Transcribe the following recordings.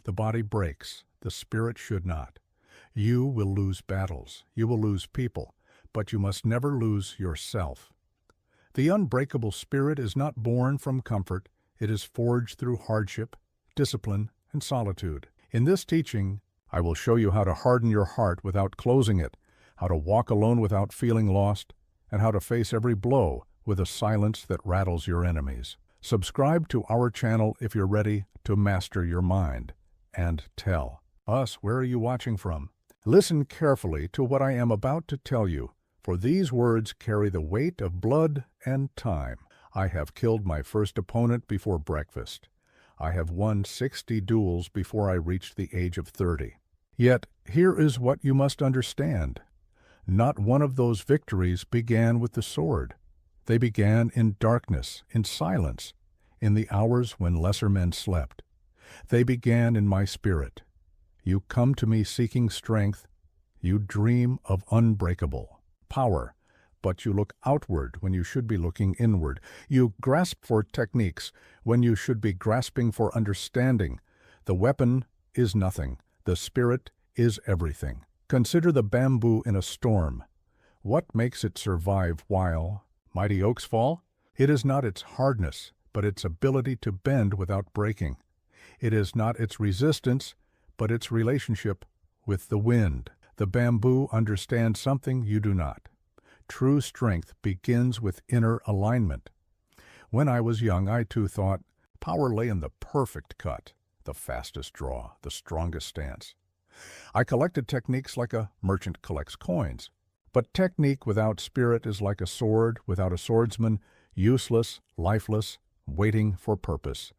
The body breaks, the spirit should not. You will lose battles, you will lose people, but you must never lose yourself. The unbreakable spirit is not born from comfort, it is forged through hardship, discipline, and solitude. In this teaching, I will show you how to harden your heart without closing it, how to walk alone without feeling lost, and how to face every blow with a silence that rattles your enemies. Subscribe to our channel if you're ready to master your mind. And tell us, where are you watching from? Listen carefully to what I am about to tell you, for these words carry the weight of blood and time. I have killed my first opponent before breakfast. I have won 60 duels before I reached the age of 30. Yet, here is what you must understand. Not one of those victories began with the sword. They began in darkness, in silence, in the hours when lesser men slept. They began in my spirit. You come to me seeking strength. You dream of unbreakable power, but you look outward when you should be looking inward. You grasp for techniques when you should be grasping for understanding. The weapon is nothing. The spirit is everything. Consider the bamboo in a storm. What makes it survive while mighty oaks fall? It is not its hardness, but its ability to bend without breaking. It is not its resistance, but its relationship with the wind. The bamboo understands something you do not. True strength begins with inner alignment. When I was young, I too thought power lay in the perfect cut, the fastest draw, the strongest stance. I collected techniques like a merchant collects coins. But technique without spirit is like a sword without a swordsman, useless, lifeless, waiting for purpose.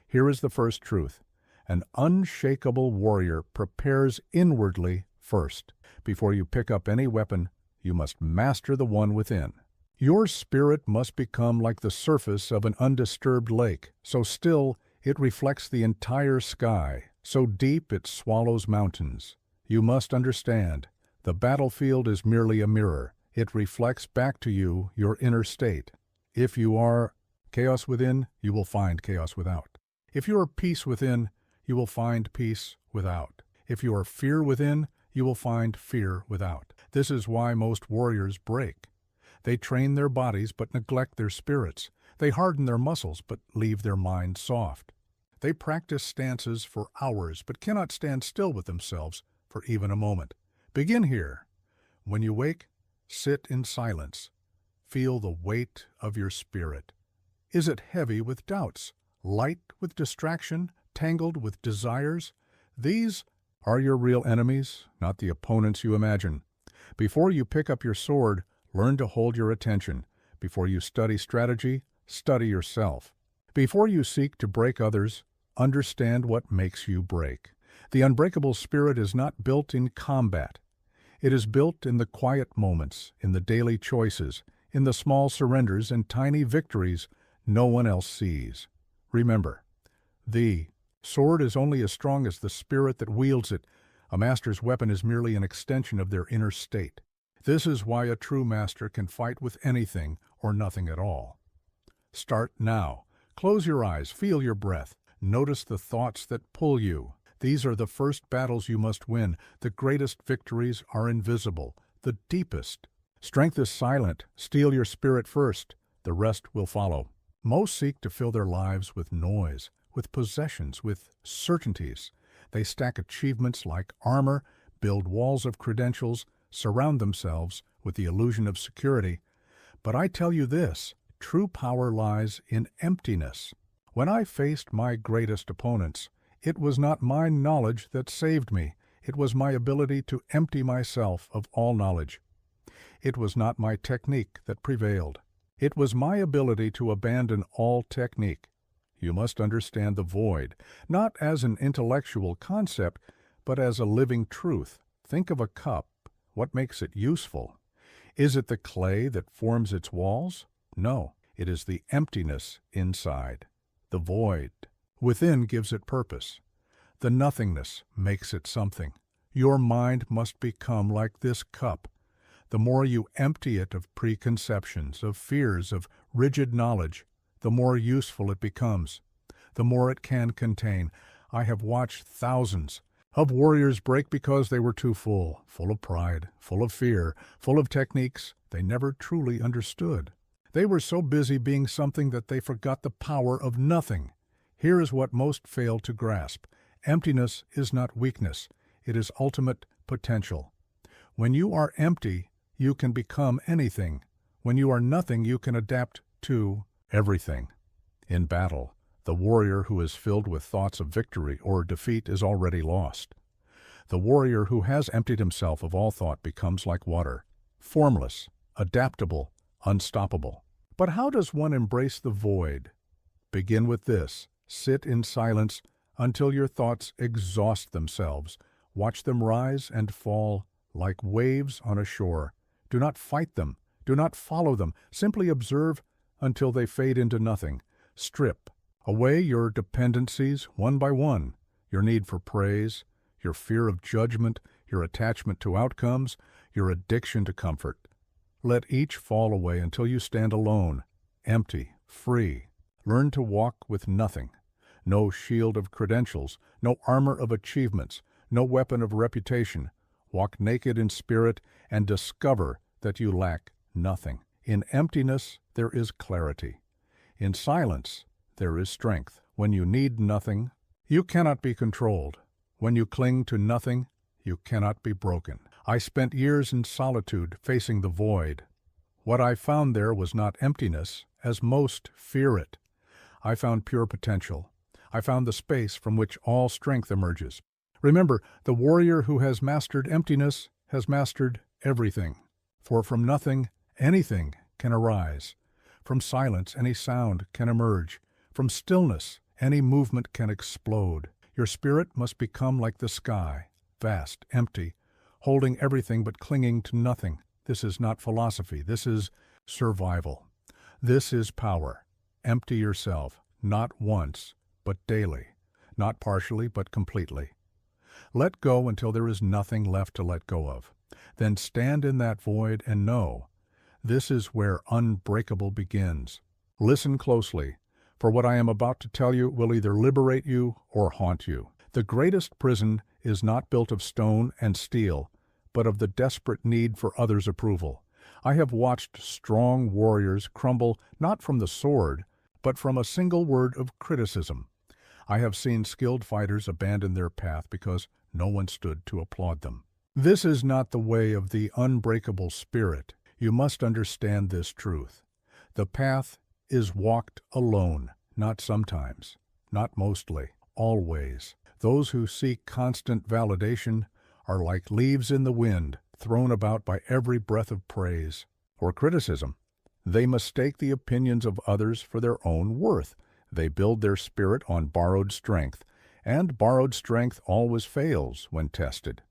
Here is the first truth. An unshakable warrior prepares inwardly first. Before you pick up any weapon, you must master the one within. Your spirit must become like the surface of an undisturbed lake, so still it reflects the entire sky, so deep it swallows mountains. You must understand, the battlefield is merely a mirror. It reflects back to you your inner state. If you are chaos within, you will find chaos without. If you are peace within, you will find peace without. If you are fear within, you will find fear without. This is why most warriors break. They train their bodies but neglect their spirits. They harden their muscles but leave their minds soft. They practice stances for hours but cannot stand still with themselves for even a moment. Begin here. When you wake, sit in silence. Feel the weight of your spirit. Is it heavy with doubts, light with distraction, tangled with desires? These are your real enemies, not the opponents you imagine. Before you pick up your sword, learn to hold your attention. Before you study strategy, study yourself. Before you seek to break others, understand what makes you break. The unbreakable spirit is not built in combat. It is built in the quiet moments, in the daily choices, in the small surrenders and tiny victories no one else sees. Remember, the sword is only as strong as the spirit that wields it. A master's weapon is merely an extension of their inner state. This is why a true master can fight with anything or nothing at all. Start now. Close your eyes, feel your breath. Notice the thoughts that pull you. These are the first battles you must win. The greatest victories are invisible, the deepest. Strength is silent. Steel your spirit first. The rest will follow. Most seek to fill their lives with noise, with possessions, with certainties. They stack achievements like armor, build walls of credentials, surround themselves with the illusion of security. But I tell you this, true power lies in emptiness. When I faced my greatest opponents, it was not my knowledge that saved me. It was my ability to empty myself of all knowledge. It was not my technique that prevailed. It was my ability to abandon all technique. You must understand the void, not as an intellectual concept, but as a living truth. Think of a cup. What makes it useful? Is it the clay that forms its walls? No, it is the emptiness inside. The void within gives it purpose. The nothingness makes it something. Your mind must become like this cup. The more you empty it of preconceptions, of fears, of rigid knowledge, the more useful it becomes, the more it can contain. I have watched thousands of warriors break because they were too full of pride, full of fear, full of techniques they never truly understood. They were so busy being something that they forgot the power of nothing. Here is what most fail to grasp. Emptiness is not weakness. It is ultimate potential. When you are empty, you can become anything. When you are nothing, you can adapt to everything. In battle, the warrior who is filled with thoughts of victory or defeat is already lost. The warrior who has emptied himself of all thought becomes like water, formless, adaptable, unstoppable. But how does one embrace the void? Begin with this. Sit in silence until your thoughts exhaust themselves. Watch them rise and fall like waves on a shore. Do not fight them. Do not follow them. Simply observe until they fade into nothing. Strip away your dependencies one by one, your need for praise, your fear of judgment, your attachment to outcomes, your addiction to comfort. Let each fall away until you stand alone, empty, free. Learn to walk with nothing. No shield of credentials, no armor of achievements, no weapon of reputation. Walk naked in spirit and discover that you lack nothing. In emptiness, there is clarity. In silence, there is strength. When you need nothing, you cannot be controlled. When you cling to nothing, you cannot be broken. I spent years in solitude, facing the void. What I found there was not emptiness, as most fear it. I found pure potential. I found the space from which all strength emerges. Remember, the warrior who has mastered emptiness has mastered everything. For from nothing, anything can arise. From silence, any sound can emerge. From stillness, any movement can explode. Your spirit must become like the sky, vast, empty, holding everything but clinging to nothing. This is not philosophy. This is survival. This is power. Empty yourself, not once, but daily. Not partially, but completely. Let go until there is nothing left to let go of. Then stand in that void and know, this is where unbreakable begins. Listen closely, for what I am about to tell you will either liberate you or haunt you. The greatest prison is not built of stone and steel, but of the desperate need for others' approval. I have watched strong warriors crumble not from the sword, but from a single word of criticism. I have seen skilled fighters abandon their path because no one stood to applaud them. This is not the way of the unbreakable spirit. You must understand this truth. The path is walked alone, not sometimes, not mostly, always. Those who seek constant validation are like leaves in the wind, thrown about by every breath of praise or criticism. They mistake the opinions of others for their own worth. They build their spirit on borrowed strength, and borrowed strength always fails when tested.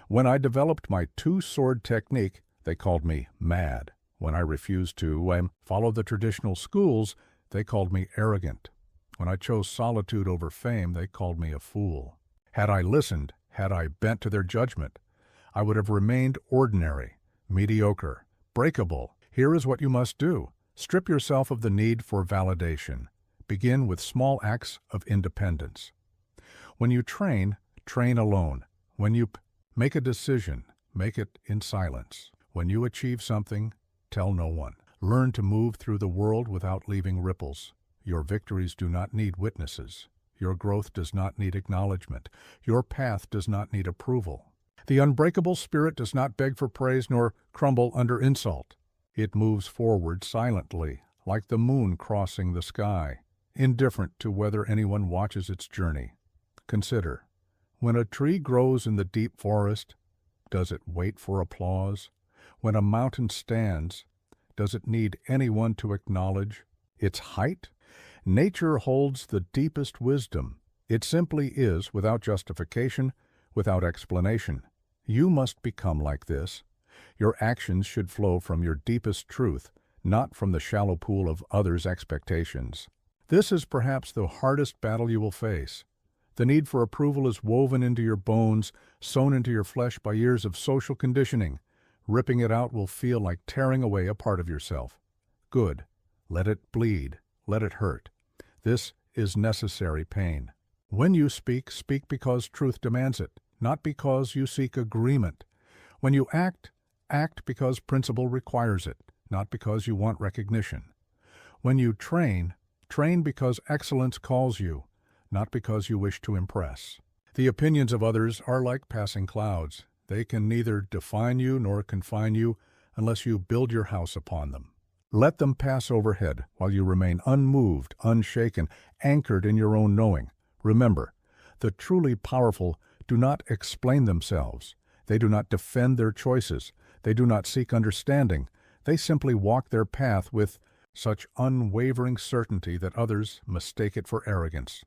When I developed my two-sword technique, they called me mad. When I refused to follow the traditional schools, they called me arrogant. When I chose solitude over fame, they called me a fool. Had I listened, had I bent to their judgment, I would have remained ordinary, mediocre, breakable. Here is what you must do. Strip yourself of the need for validation. Begin with small acts of independence. When you train, train alone. When you make a decision, make it in silence. When you achieve something, tell no one. Learn to move through the world without leaving ripples. Your victories do not need witnesses. Your growth does not need acknowledgement. Your path does not need approval. The unbreakable spirit does not beg for praise nor crumble under insult. It moves forward silently, like the moon crossing the sky, indifferent to whether anyone watches its journey. Consider, when a tree grows in the deep forest, does it wait for applause? When a mountain stands, does it need anyone to acknowledge its height? Nature holds the deepest wisdom. It simply is, without justification, without explanation. You must become like this. Your actions should flow from your deepest truth, not from the shallow pool of others' expectations. This is perhaps the hardest battle you will face. The need for approval is woven into your bones, sewn into your flesh by years of social conditioning. Ripping it out will feel like tearing away a part of yourself. Good. Let it bleed. Let it hurt. This is necessary pain. When you speak, speak because truth demands it, not because you seek agreement. When you act, act because principle requires it, not because you want recognition. When you train, train because excellence calls you, not because you wish to impress. The opinions of others are like passing clouds. They can neither define you nor confine you unless you build your house upon them. Let them pass overhead while you remain unmoved, unshaken, anchored in your own knowing. Remember, the truly powerful do not explain themselves. They do not defend their choices. They do not seek understanding. They simply walk their path with such unwavering certainty that others mistake it for arrogance.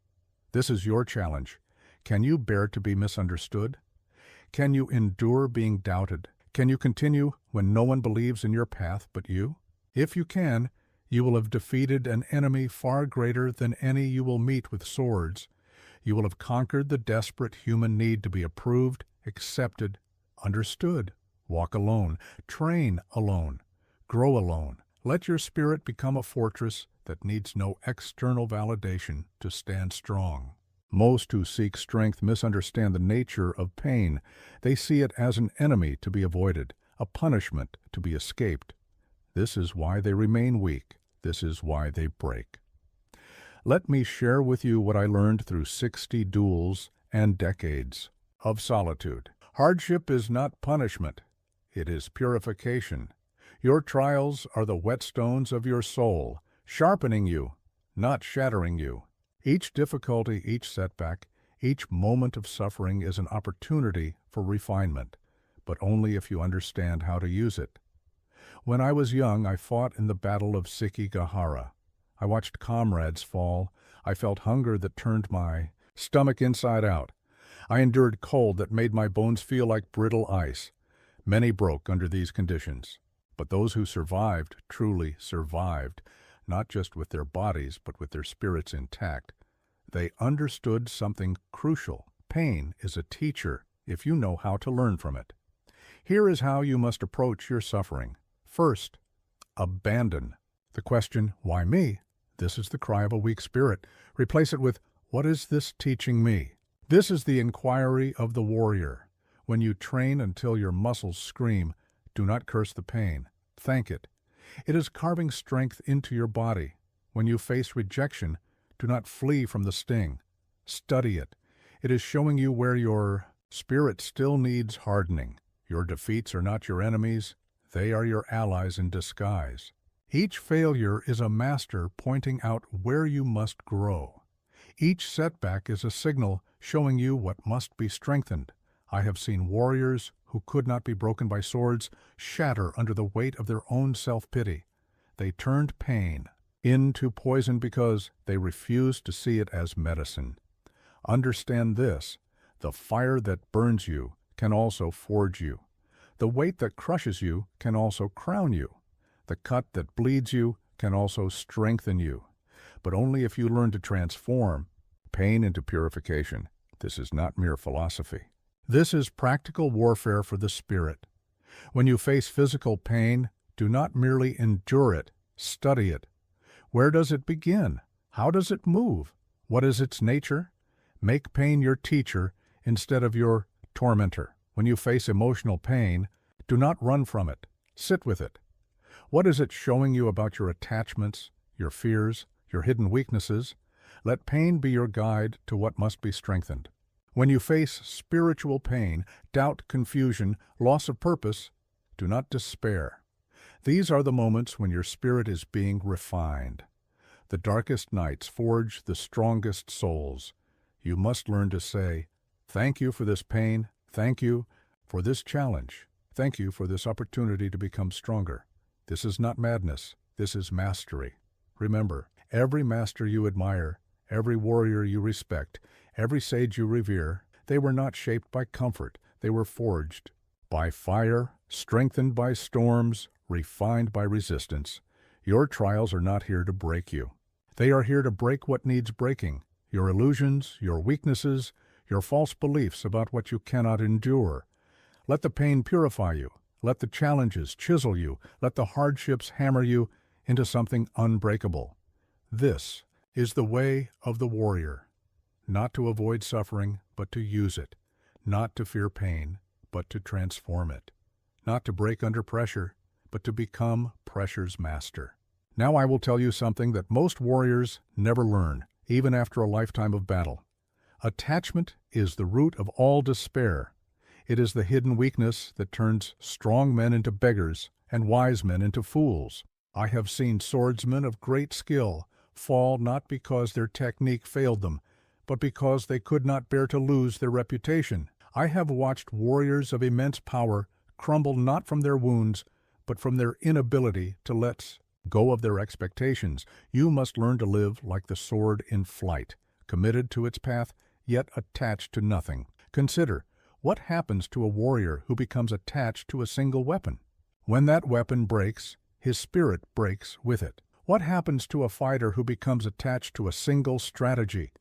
This is your challenge. Can you bear to be misunderstood? Can you endure being doubted? Can you continue when no one believes in your path but you? If you can, you will have defeated an enemy far greater than any you will meet with swords. You will have conquered the desperate human need to be approved, accepted, understood. Walk alone, train alone, grow alone. Let your spirit become a fortress that needs no external validation to stand strong. Most who seek strength misunderstand the nature of pain. They see it as an enemy to be avoided, a punishment to be escaped. This is why they remain weak. This is why they break. Let me share with you what I learned through 60 duels and decades of solitude. Hardship is not punishment. It is purification. Your trials are the whetstones of your soul, sharpening you, not shattering you. Each difficulty, each setback, each moment of suffering is an opportunity for refinement, but only if you understand how to use it. When I was young, I fought in the Battle of Sekigahara. I watched comrades fall. I felt hunger that turned my stomach inside out. I endured cold that made my bones feel like brittle ice. Many broke under these conditions. But those who survived truly survived, not just with their bodies, but with their spirits intact. They understood something crucial. Pain is a teacher if you know how to learn from it. Here is how you must approach your suffering. First, abandon. The question, why me? This is the cry of a weak spirit. Replace it with, what is this teaching me? This is the inquiry of the warrior. When you train until your muscles scream, do not curse the pain. Thank it. It is carving strength into your body. When you face rejection, do not flee from the sting. Study it. It is showing you where your spirit still needs hardening. Your defeats are not your enemies. They are your allies in disguise. Each failure is a master pointing out where you must grow. Each setback is a signal showing you what must be strengthened. I have seen warriors who could not be broken by swords shatter under the weight of their own self-pity. They turned pain into poison because they refused to see it as medicine. Understand this: the fire that burns you can also forge you. The weight that crushes you can also crown you. The cut that bleeds you can also strengthen you. But only if you learn to transform pain into purification. This is not mere philosophy. This is practical warfare for the spirit. When you face physical pain, do not merely endure it, study it. Where does it begin? How does it move? What is its nature? Make pain your teacher instead of your tormentor. When you face emotional pain, do not run from it. Sit with it. What is it showing you about your attachments, your fears, your hidden weaknesses? Let pain be your guide to what must be strengthened. When you face spiritual pain, doubt, confusion, loss of purpose, do not despair. These are the moments when your spirit is being refined. The darkest nights forge the strongest souls. You must learn to say, thank you for this pain, thank you for this challenge, thank you for this opportunity to become stronger. This is not madness, this is mastery. Remember, every master you admire, every warrior you respect, every sage you revere, they were not shaped by comfort, they were forged by fire, strengthened by storms, refined by resistance. Your trials are not here to break you. They are here to break what needs breaking, your illusions, your weaknesses, your false beliefs about what you cannot endure. Let the pain purify you. Let the challenges chisel you. Let the hardships hammer you into something unbreakable. This is the way of the warrior. not to avoid suffering, but to use it, not to fear pain, but to transform it, not to break under pressure, but to become pressure's master. Now I will tell you something that most warriors never learn, even after a lifetime of battle. Attachment is the root of all despair. It is the hidden weakness that turns strong men into beggars and wise men into fools. I have seen swordsmen of great skill fall not because their technique failed them, but because they could not bear to lose their reputation. I have watched warriors of immense power crumble not from their wounds, but from their inability to let go of their expectations. You must learn to live like the sword in flight, committed to its path, yet attached to nothing. Consider, what happens to a warrior who becomes attached to a single weapon? When that weapon breaks, his spirit breaks with it. What happens to a fighter who becomes attached to a single strategy?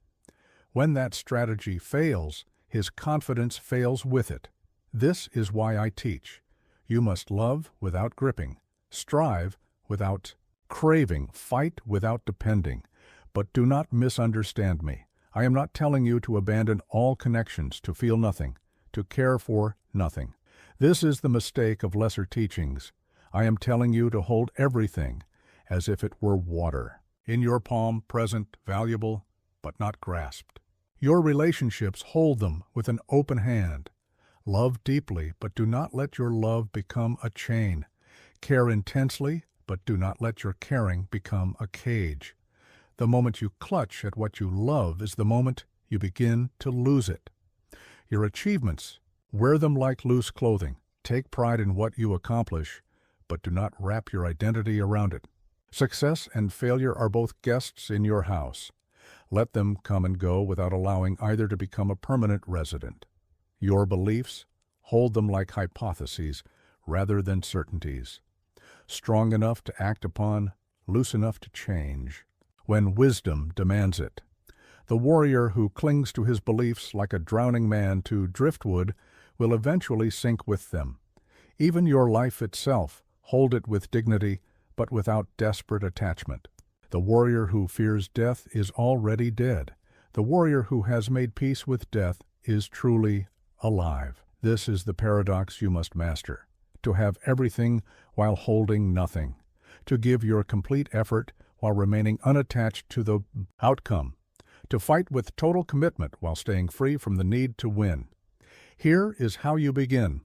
When that strategy fails, his confidence fails with it. This is why I teach. You must love without gripping, strive without craving, fight without depending. But do not misunderstand me. I am not telling you to abandon all connections, to feel nothing, to care for nothing. This is the mistake of lesser teachings. I am telling you to hold everything as if it were water, in your palm, present, valuable, but not grasped. Your relationships, hold them with an open hand. Love deeply, but do not let your love become a chain. Care intensely, but do not let your caring become a cage. The moment you clutch at what you love is the moment you begin to lose it. Your achievements, wear them like loose clothing. Take pride in what you accomplish, but do not wrap your identity around it. Success and failure are both guests in your house. Let them come and go without allowing either to become a permanent resident. Your beliefs, hold them like hypotheses rather than certainties. Strong enough to act upon, loose enough to change, when wisdom demands it. The warrior who clings to his beliefs like a drowning man to driftwood will eventually sink with them. Even your life itself, hold it with dignity, but without desperate attachment. The warrior who fears death is already dead. The warrior who has made peace with death is truly alive. This is the paradox you must master. To have everything while holding nothing. To give your complete effort while remaining unattached to the outcome. To fight with total commitment while staying free from the need to win. Here is how you begin.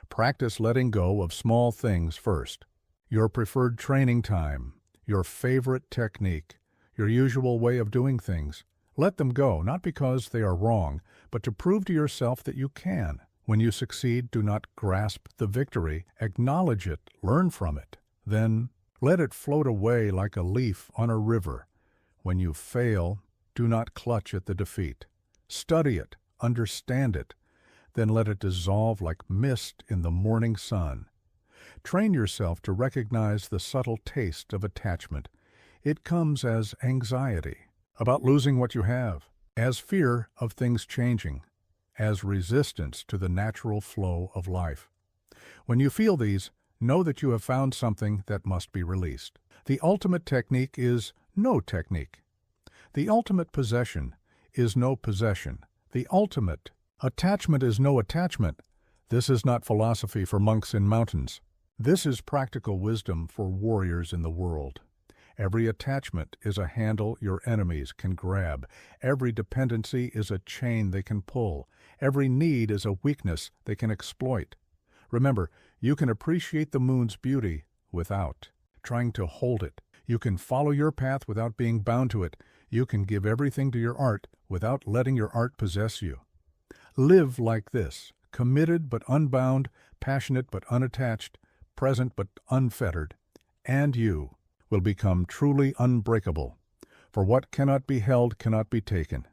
Practice letting go of small things first. Your preferred training time, your favorite technique, your usual way of doing things. Let them go, not because they are wrong, but to prove to yourself that you can. When you succeed, do not grasp the victory. Acknowledge it, learn from it. Then let it float away like a leaf on a river. When you fail, do not clutch at the defeat. Study it, understand it, then let it dissolve like mist in the morning sun. Train yourself to recognize the subtle taste of attachment. It comes as anxiety about losing what you have, as fear of things changing, as resistance to the natural flow of life. When you feel these, know that you have found something that must be released. The ultimate technique is no technique. The ultimate possession is no possession. The ultimate attachment is no attachment. This is not philosophy for monks in mountains. This is practical wisdom for warriors in the world. Every attachment is a handle your enemies can grab. Every dependency is a chain they can pull. Every need is a weakness they can exploit. Remember, you can appreciate the moon's beauty without trying to hold it. You can follow your path without being bound to it. You can give everything to your art without letting your art possess you. Live like this, committed but unbound, passionate but unattached, present but unfettered, and you will become truly unbreakable. For what cannot be held cannot be taken.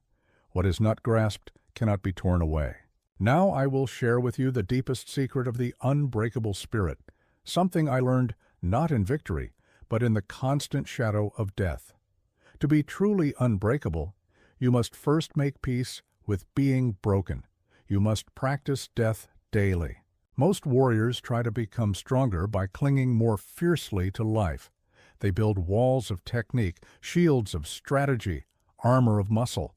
What is not grasped cannot be torn away. Now I will share with you the deepest secret of the unbreakable spirit, something I learned not in victory, but in the constant shadow of death. To be truly unbreakable, you must first make peace with being broken. You must practice death daily. Most warriors try to become stronger by clinging more fiercely to life. They build walls of technique, shields of strategy, armor of muscle.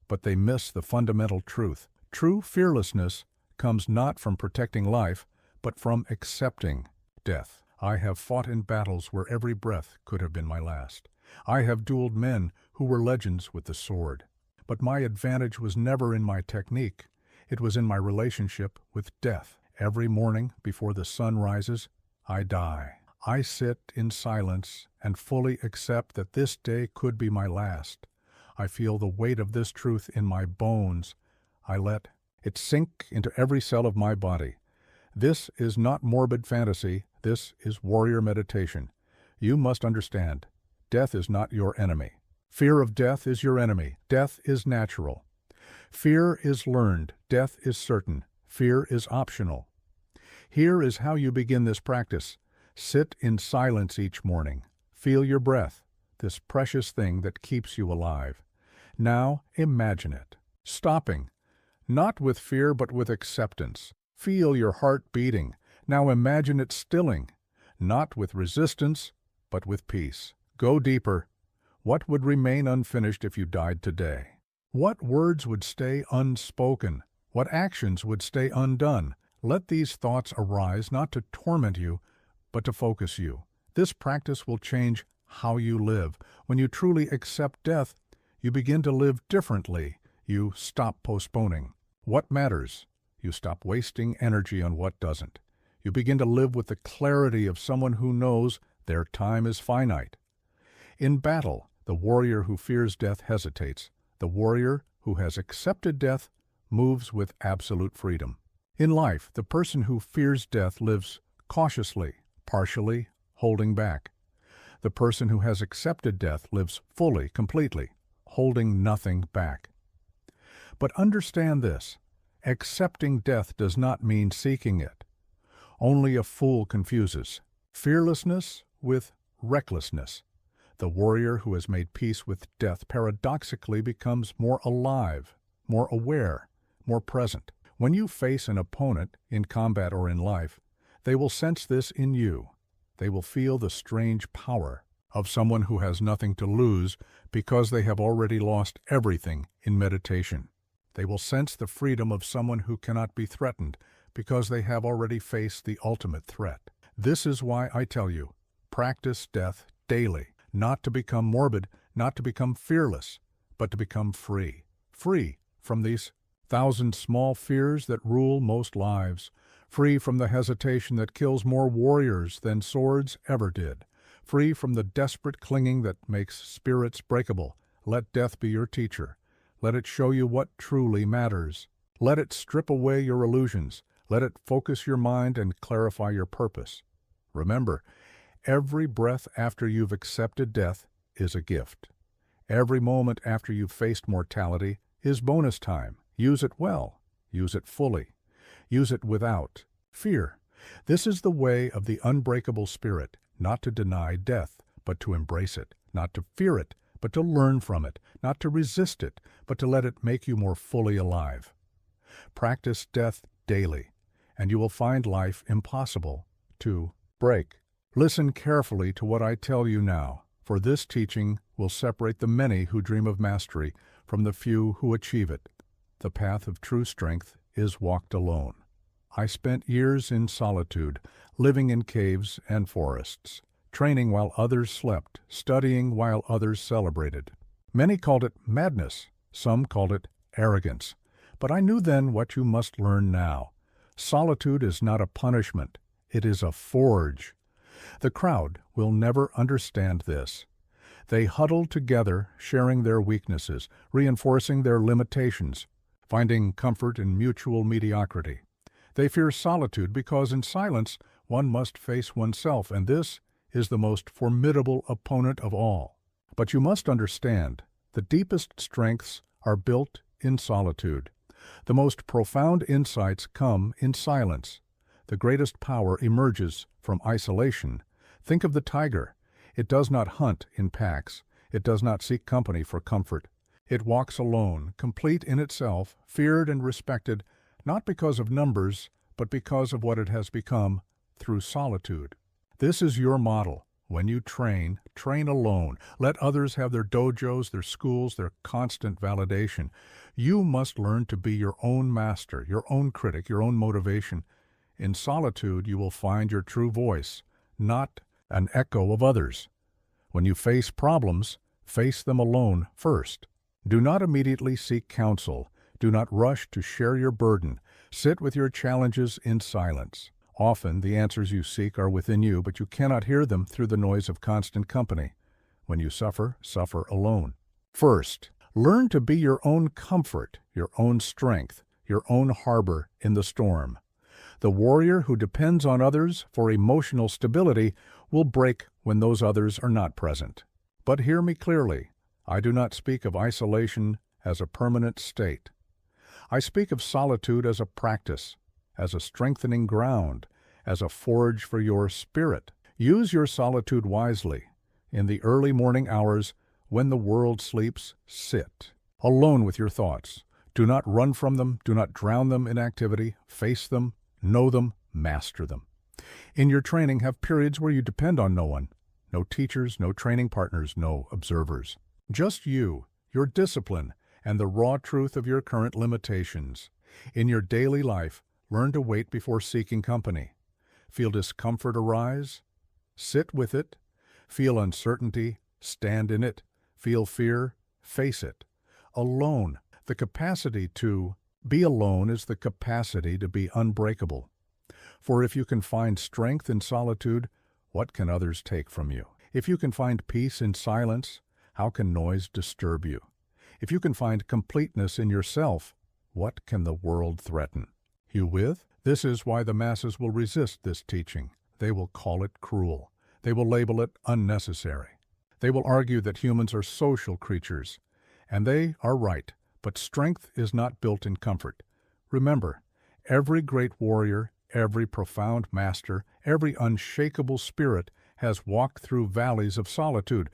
but they miss the fundamental truth. True fearlessness comes not from protecting life, but from accepting death. I have fought in battles where every breath could have been my last. I have dueled men who were legends with the sword. But my advantage was never in my technique. It was in my relationship with death. Every morning before the sun rises, I die. I sit in silence and fully accept that this day could be my last. I feel the weight of this truth in my bones. I let it sink into every cell of my body. This is not morbid fantasy. This is warrior meditation. You must understand, death is not your enemy. Fear of death is your enemy. Death is natural. Fear is learned. Death is certain. Fear is optional. Here is how you begin this practice. Sit in silence each morning. Feel your breath, this precious thing that keeps you alive. Now imagine it. Stopping, not with fear but with acceptance. Feel your heart beating. Now imagine it stilling, not with resistance but with peace. Go deeper. What would remain unfinished if you died today? What words would stay unspoken? What actions would stay undone? Let these thoughts arise not to torment you, but to focus you. This practice will change how you live. When you truly accept death, you begin to live differently. You stop postponing what matters. You stop wasting energy on what doesn't. You begin to live with the clarity of someone who knows their time is finite. In battle, the warrior who fears death hesitates. The warrior who has accepted death moves with absolute freedom. In life, the person who fears death lives cautiously, partially, holding back. The person who has accepted death lives fully, completely, holding nothing back. But understand this, accepting death does not mean seeking it. Only a fool confuses fearlessness with recklessness. The warrior who has made peace with death paradoxically becomes more alive, more aware, more present. When you face an opponent in combat or in life, they will sense this in you. They will feel the strange power of someone who has nothing to lose because they have already lost everything in meditation. They will sense the freedom of someone who cannot be threatened because they have already faced the ultimate threat. This is why I tell you, practice death daily. Not to become morbid, not to become fearless, but to become free. Free from these 1,000 small fears that rule most lives. Free from the hesitation that kills more warriors than swords ever did. Free from the desperate clinging that makes spirits breakable. Let death be your teacher. Let it show you what truly matters. Let it strip away your illusions. Let it focus your mind and clarify your purpose. Remember, every breath after you've accepted death is a gift. Every moment after you've faced mortality is bonus time. Use it well. Use it fully. Use it without fear. This is the way of the unbreakable spirit, not to deny death, but to embrace it, not to fear it, but to learn from it, not to resist it, but to let it make you more fully alive. Practice death daily, and you will find life impossible to break. Listen carefully to what I tell you now, for this teaching will separate the many who dream of mastery from the few who achieve it. The path of true strength is walked alone. I spent years in solitude, living in caves and forests, training while others slept, studying while others celebrated. Many called it madness, some called it arrogance. But I knew then what you must learn now. Solitude is not a punishment, it is a forge. The crowd will never understand this. They huddle together, sharing their weaknesses, reinforcing their limitations, finding comfort in mutual mediocrity. They fear solitude because in silence one must face oneself, and this is the most formidable opponent of all. But you must understand, the deepest strengths are built in solitude. The most profound insights come in silence. The greatest power emerges from isolation. Think of the tiger. It does not hunt in packs. It does not seek company for comfort. It walks alone, complete in itself, feared and respected, not because of numbers, but because of what it has become through solitude. This is your model. When you train, train alone. Let others have their dojos, their schools, their constant validation. You must learn to be your own master, your own critic, your own motivation. In solitude, you will find your true voice, not an echo of others. When you face problems, face them alone first. Do not immediately seek counsel. Do not rush to share your burden. Sit with your challenges in silence. Often the answers you seek are within you, but you cannot hear them through the noise of constant company. When you suffer, suffer alone. First, learn to be your own comfort, your own strength, your own harbor in the storm. The warrior who depends on others for emotional stability will break when those others are not present. But hear me clearly. I do not speak of isolation as a permanent state. I speak of solitude as a practice, as a strengthening ground, as a forge for your spirit. Use your solitude wisely. In the early morning hours, when the world sleeps, sit, alone with your thoughts. Do not run from them, do not drown them in activity. Face them, know them, master them. In your training, have periods where you depend on no one. No teachers, no training partners, no observers. Just you, your discipline, and the raw truth of your current limitations. In your daily life, learn to wait before seeking company. Feel discomfort arise? Sit with it. Feel uncertainty? Stand in it. Feel fear? Face it. Alone. The capacity to be alone is the capacity to be unbreakable. For if you can find strength in solitude, what can others take from you? If you can find peace in silence, how can noise disturb you? If you can find completeness in yourself, what can the world threaten? You with? This is why the masses will resist this teaching. They will call it cruel. They will label it unnecessary. They will argue that humans are social creatures. And they are right, but strength is not built in comfort. Remember, every great warrior, every profound master, every unshakable spirit has walked through valleys of solitude,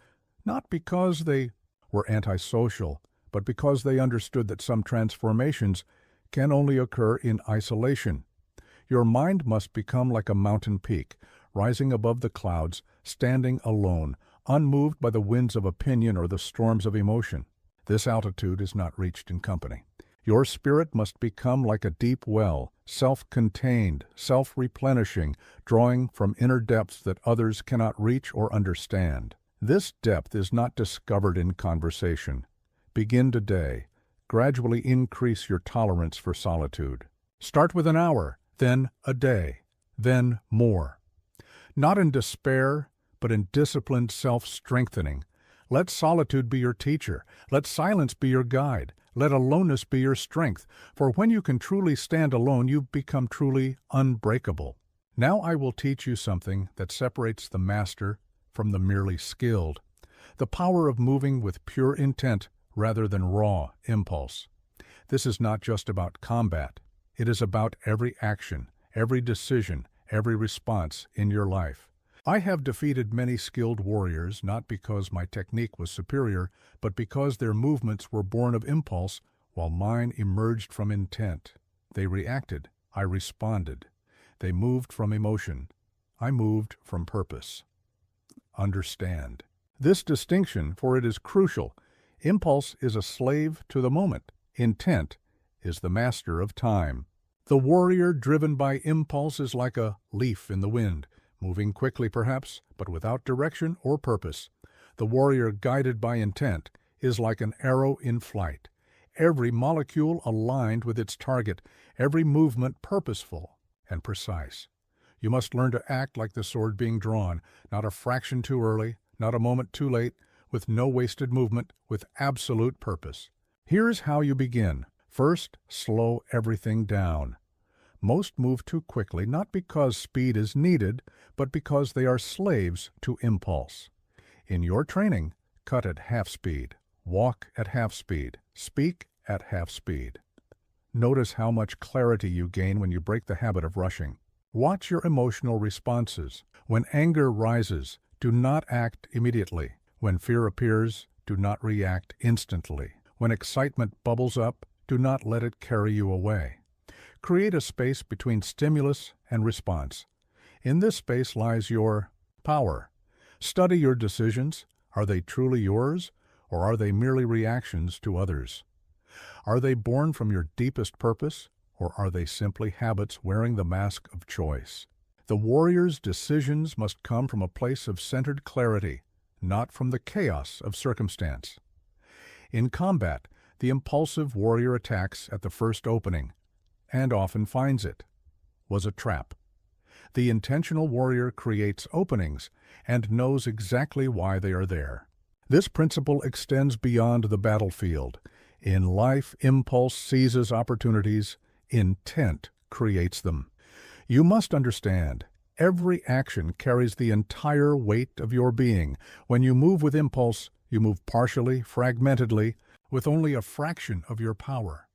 not because they were antisocial, but because they understood that some transformations can only occur in isolation. Your mind must become like a mountain peak, rising above the clouds, standing alone, unmoved by the winds of opinion or the storms of emotion. This altitude is not reached in company. Your spirit must become like a deep well, self-contained, self-replenishing, drawing from inner depths that others cannot reach or understand. This depth is not discovered in conversation. Begin today. Gradually increase your tolerance for solitude. Start with an hour, then a day, then more. Not in despair, but in disciplined self-strengthening. Let solitude be your teacher. Let silence be your guide. Let aloneness be your strength. For when you can truly stand alone, you become truly unbreakable. Now I will teach you something that separates the master from the merely skilled. The power of moving with pure intent rather than raw impulse. This is not just about combat. It is about every action, every decision, every response in your life. I have defeated many skilled warriors not because my technique was superior, but because their movements were born of impulse while mine emerged from intent. They reacted, I responded. They moved from emotion, I moved from purpose. Understand this distinction, for it is crucial. Impulse is a slave to the moment. Intent is the master of time. The warrior driven by impulse is like a leaf in the wind, moving quickly perhaps, but without direction or purpose. The warrior guided by intent is like an arrow in flight, every molecule aligned with its target, every movement purposeful and precise. You must learn to act like the sword being drawn, not a fraction too early, not a moment too late, with no wasted movement, with absolute purpose. Here's how you begin. First, slow everything down. Most move too quickly, not because speed is needed, but because they are slaves to impulse. In your training, cut at half speed, walk at half speed, speak at half speed. Notice how much clarity you gain when you break the habit of rushing. Watch your emotional responses. When anger rises, do not act immediately. When fear appears, do not react instantly. When excitement bubbles up, do not let it carry you away. Create a space between stimulus and response. In this space lies your power. Study your decisions. Are they truly yours, or are they merely reactions to others? Are they born from your deepest purpose, or are they simply habits wearing the mask of choice? The warrior's decisions must come from a place of centered clarity, not from the chaos of circumstance. In combat, the impulsive warrior attacks at the first opening, and often finds it was a trap. The intentional warrior creates openings and knows exactly why they are there. This principle extends beyond the battlefield. In life, impulse seizes opportunities, intent creates them. You must understand, every action carries the entire weight of your being. When you move with impulse, you move partially, fragmentedly, with only a fraction of your power.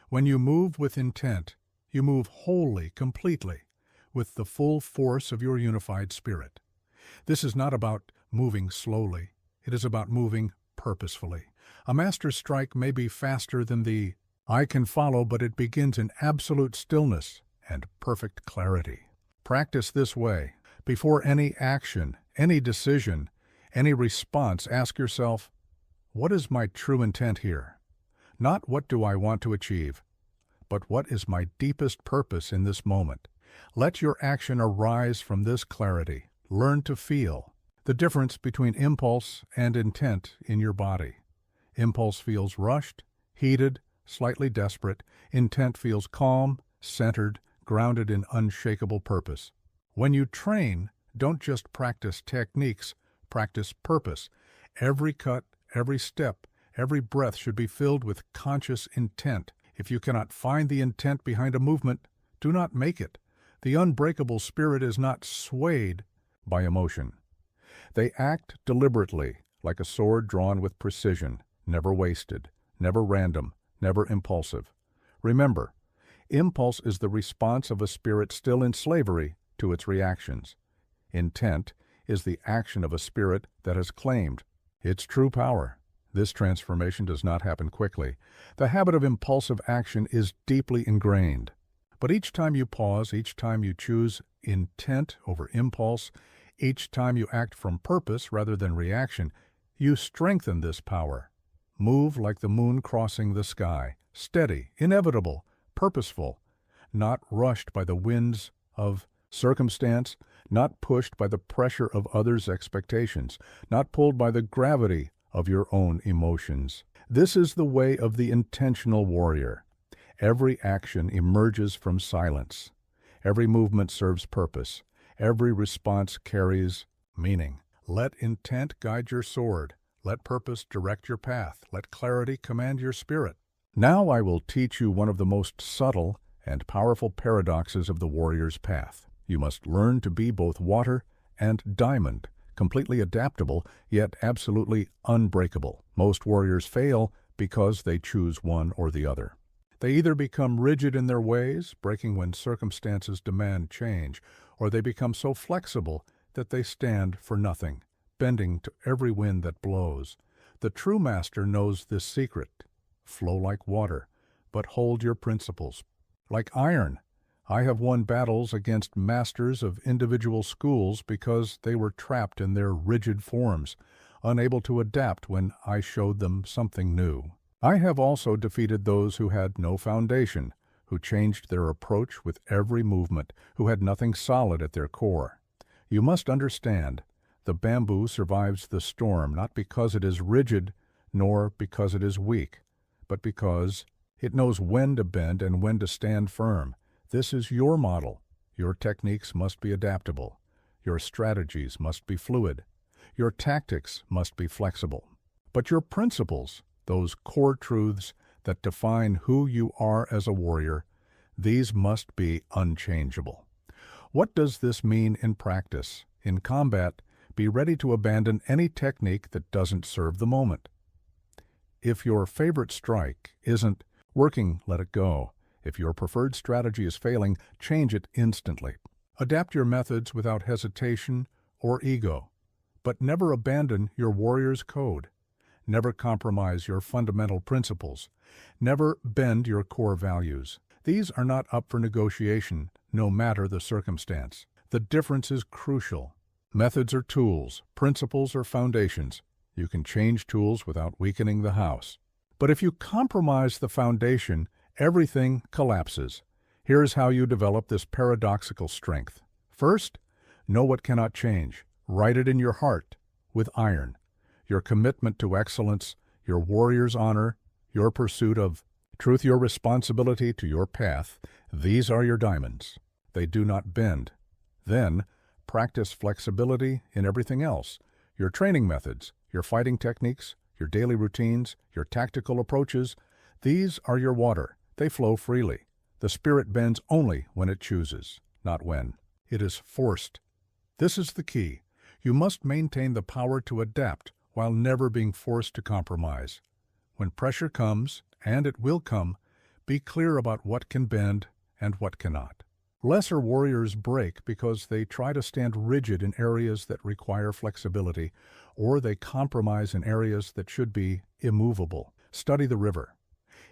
When you move with intent, you move wholly, completely, with the full force of your unified spirit. This is not about moving slowly. It is about moving purposefully. A master strike may be faster than the eye can follow, but it begins in absolute stillness and perfect clarity. Practice this way. Before any action, any decision, any response, ask yourself, what is my true intent here? Not what do I want to achieve, but what is my deepest purpose in this moment? Let your action arise from this clarity. Learn to feel the difference between impulse and intent in your body. Impulse feels rushed, heated, slightly desperate. Intent feels calm, centered, grounded in unshakable purpose. When you train, don't just practice techniques, practice purpose. Every cut, every step, every breath should be filled with conscious intent. If you cannot find the intent behind a movement, do not make it. The unbreakable spirit is not swayed by emotion. They act deliberately, like a sword drawn with precision, never wasted, never random, never impulsive. Remember, impulse is the response of a spirit still in slavery to its reactions. Intent is the action of a spirit that has claimed its true power. This transformation does not happen quickly. The habit of impulsive action is deeply ingrained. But each time you pause, each time you choose intent over impulse, each time you act from purpose rather than reaction, you strengthen this power. Move like the moon crossing the sky, steady, inevitable, purposeful, not rushed by the winds of circumstance, not pushed by the pressure of others' expectations, not pulled by the gravity of your own emotions. This is the way of the intentional warrior. Every action emerges from silence. Every movement serves purpose. Every response carries meaning. Let intent guide your sword. Let purpose direct your path. Let clarity command your spirit. Now I will teach you one of the most subtle and powerful paradoxes of the warrior's path. You must learn to be both water and diamond, completely adaptable, yet absolutely unbreakable. Most warriors fail because they choose one or the other. They either become rigid in their ways, breaking when circumstances demand change, or they become so flexible that they stand for nothing, bending to every wind that blows. The true master knows this secret. Flow like water, but hold your principles. Like iron, I have won battles against masters of individual schools because they were trapped in their rigid forms, unable to adapt when I showed them something new. I have also defeated those who had no foundation, who changed their approach with every movement, who had nothing solid at their core. You must understand, the bamboo survives the storm not because it is rigid, nor because it is weak, but because it knows when to bend and when to stand firm. This is your model. Your techniques must be adaptable. Your strategies must be fluid. Your tactics must be flexible. But your principles, those core truths that define who you are as a warrior, these must be unchangeable. What does this mean in practice? In combat, be ready to abandon any technique that doesn't serve the moment. If your favorite strike isn't working, let it go. If your preferred strategy is failing, change it instantly. Adapt your methods without hesitation or ego, but never abandon your warrior's code. Never compromise your fundamental principles. Never bend your core values. These are not up for negotiation, no matter the circumstance. The difference is crucial. Methods are tools, principles are foundations. You can change tools without weakening the house. But if you compromise the foundation, everything collapses. Here's how you develop this paradoxical strength. First, know what cannot change. Write it in your heart with iron. Your commitment to excellence, your warrior's honor, your pursuit of truth, your responsibility to your path, these are your diamonds. They do not bend. Then, practice flexibility in everything else. Your training methods, your fighting techniques, your daily routines, your tactical approaches, these are your water. They flow freely. The spirit bends only when it chooses, not when it is forced. This is the key. You must maintain the power to adapt while never being forced to compromise. When pressure comes, and it will come, be clear about what can bend and what cannot. Lesser warriors break because they try to stand rigid in areas that require flexibility, or they compromise in areas that should be immovable. Study the river.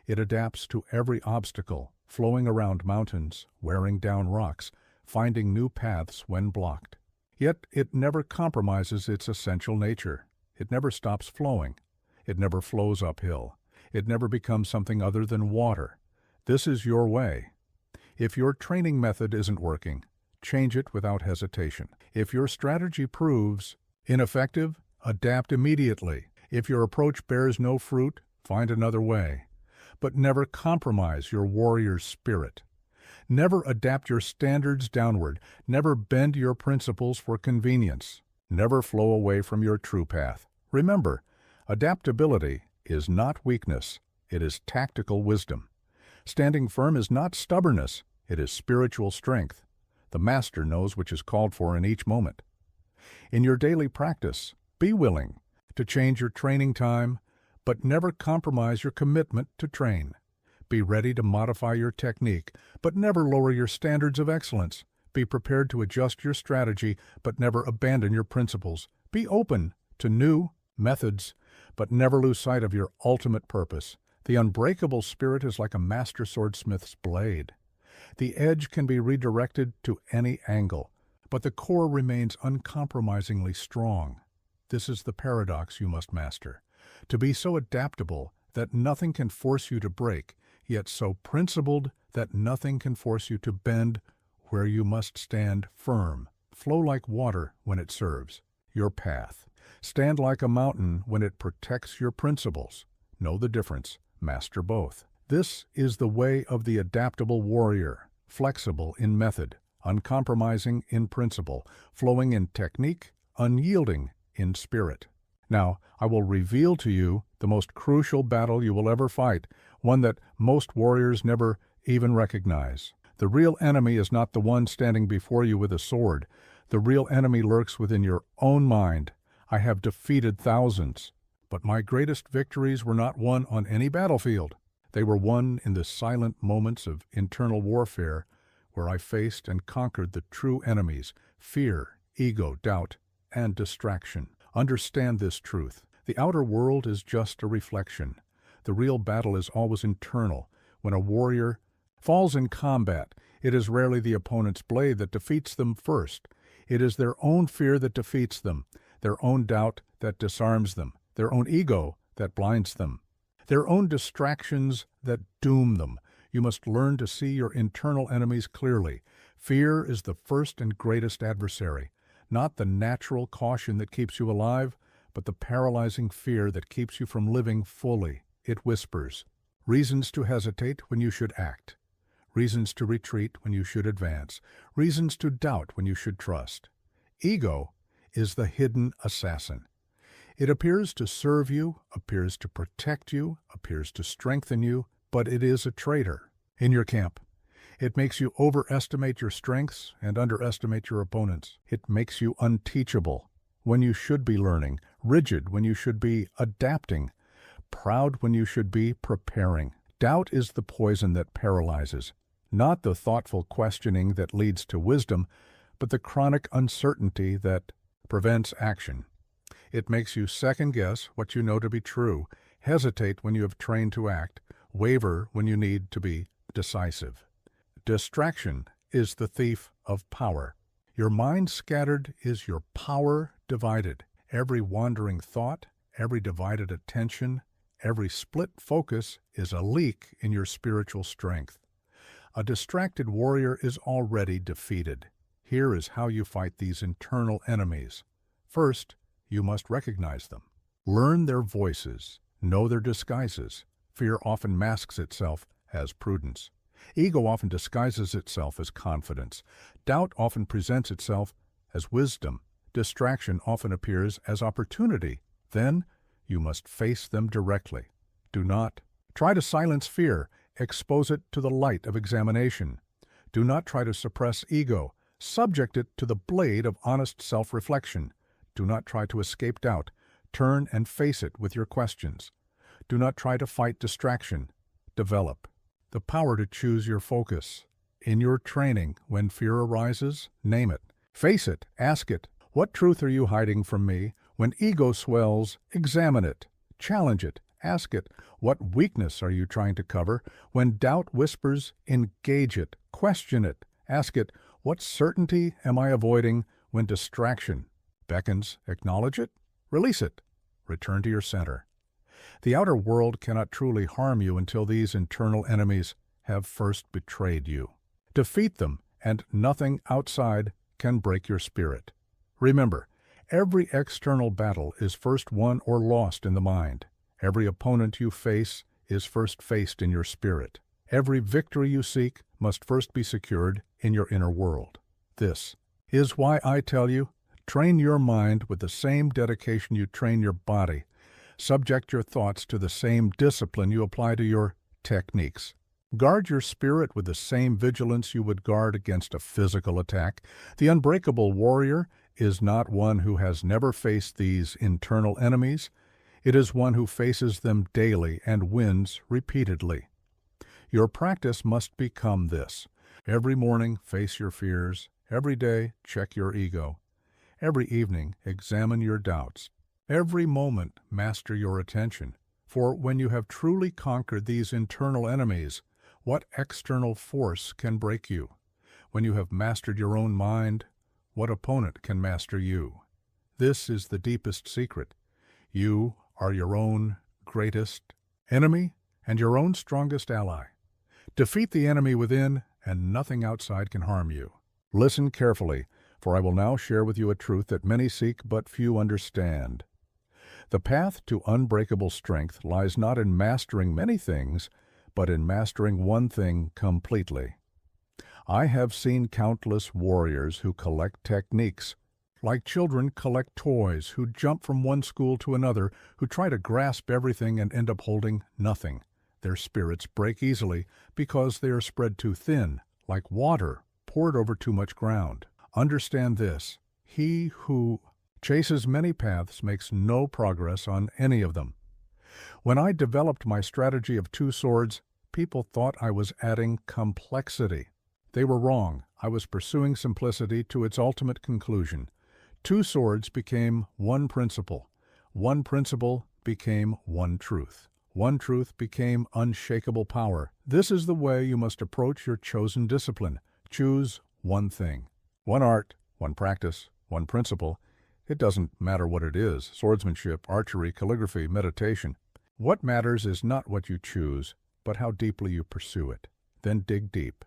It adapts to every obstacle, flowing around mountains, wearing down rocks, finding new paths when blocked. Yet it never compromises its essential nature. It never stops flowing. It never flows uphill. It never becomes something other than water. This is your way. If your training method isn't working, change it without hesitation. If your strategy proves ineffective, adapt immediately. If your approach bears no fruit, find another way. But never compromise your warrior's spirit. Never adapt your standards downward. Never bend your principles for convenience. Never flow away from your true path. Remember, adaptability is not weakness. It is tactical wisdom. Standing firm is not stubbornness. It is spiritual strength. The master knows which is called for in each moment. In your daily practice, be willing to change your training time, but never compromise your commitment to train. Be ready to modify your technique, but never lower your standards of excellence. Be prepared to adjust your strategy, but never abandon your principles. Be open to new methods, but never lose sight of your ultimate purpose. The unbreakable spirit is like a master swordsmith's blade. The edge can be redirected to any angle, but the core remains uncompromisingly strong. This is the paradox you must master. To be so adaptable that nothing can force you to break, yet so principled that nothing can force you to bend where you must stand firm. Flow like water when it serves your path. Stand like a mountain when it protects your principles. Know the difference. Master both. This is the way of the adaptable warrior, flexible in method, uncompromising in principle, flowing in technique, unyielding in spirit. Now, I will reveal to you the most crucial battle you will ever fight, one that most warriors never even recognize. The real enemy is not the one standing before you with a sword. The real enemy lurks within your own mind. I have defeated thousands, but my greatest victories were not won on any battlefield. They were won in the silent moments of internal warfare where I faced and conquered the true enemies, fear, ego, doubt, and distraction. Understand this truth. The outer world is just a reflection. The real battle is always internal. When a warrior falls in combat, it is rarely the opponent's blade that defeats them first. It is their own fear that defeats them, their own doubt that disarms them, their own ego that blinds them, their own distractions that doom them. You must learn to see your internal enemies clearly. Fear is the first and greatest adversary, not the natural caution that keeps you alive, but the paralyzing fear that keeps you from living fully. It whispers reasons to hesitate when you should act, reasons to retreat when you should advance, reasons to doubt when you should trust. Ego is the hidden assassin. It appears to serve you, appears to protect you, appears to strengthen you, but it is a traitor in your camp. It makes you overestimate your strengths and underestimate your opponents. It makes you unteachable when you should be learning, rigid when you should be adapting, proud when you should be preparing. Doubt is the poison that paralyzes, not the thoughtful questioning that leads to wisdom, but the chronic uncertainty that prevents action. It makes you second-guess what you know to be true, hesitate when you have trained to act, waver when you need to be decisive. Distraction is the thief of power. Your mind scattered is your power divided. Every wandering thought, every divided attention, every split focus is a leak in your spiritual strength. A distracted warrior is already defeated. Here is how you fight these internal enemies. First, you must recognize them. Learn their voices. Know their disguises. Fear often masks itself as prudence. Ego often disguises itself as confidence. Doubt often presents itself as wisdom. Distraction often appears as opportunity. Then, you must face them directly. Do not try to silence fear. Expose it to the light of examination. Do not try to suppress ego. Subject it to the blade of honest self-reflection. Do not try to escape doubt. Turn and face it with your questions. Do not try to fight distraction. Develop the power to choose your focus. In your training, when fear arises, name it. Face it. Ask it. What truth are you hiding from me? When ego swells, examine it. Challenge it. Ask it. What weakness are you trying to cover? When doubt whispers, engage it. Question it. Ask it. What certainty am I avoiding? When distraction beckons, acknowledge it. Release it. Return to your center. The outer world cannot truly harm you until these internal enemies have first betrayed you. Defeat them, and nothing outside can break your spirit. Remember, every external battle is first won or lost in the mind. Every opponent you face is first faced in your spirit. Every victory you seek must first be secured in your inner world. This is why I tell you, train your mind with the same dedication you train your body. Subject your thoughts to the same discipline you apply to your techniques. Guard your spirit with the same vigilance you would guard against a physical attack. The unbreakable warrior is not one who has never faced these internal enemies. It is one who faces them daily and wins repeatedly. Your practice must become this. Every morning, face your fears. Every day, check your ego. Every evening, examine your doubts. Every moment, master your attention. For when you have truly conquered these internal enemies, what external force can break you? When you have mastered your own mind, what opponent can master you? This is the deepest secret. You are your own greatest enemy and your own strongest ally. Defeat the enemy within, and nothing outside can harm you. Listen carefully, for I will now share with you a truth that many seek but few understand. The path to unbreakable strength lies not in mastering many things, but in mastering one thing completely. I have seen countless warriors who collect techniques, like children collect toys, who jump from one school to another, who try to grasp everything and end up holding nothing. Their spirits break easily because they are spread too thin, like water poured over too much ground. Understand this: he who chases many paths makes no progress on any of them. When I developed my strategy of two swords, people thought I was adding complexity. They were wrong. I was pursuing simplicity to its ultimate conclusion. Two swords became one principle. One principle became one truth. One truth became unshakable power. This is the way you must approach your chosen discipline. Choose one thing. One art, one practice, one principle. It doesn't matter what it is: swordsmanship, archery, calligraphy, meditation. What matters is not what you choose, but how deeply you pursue it. Then dig deep.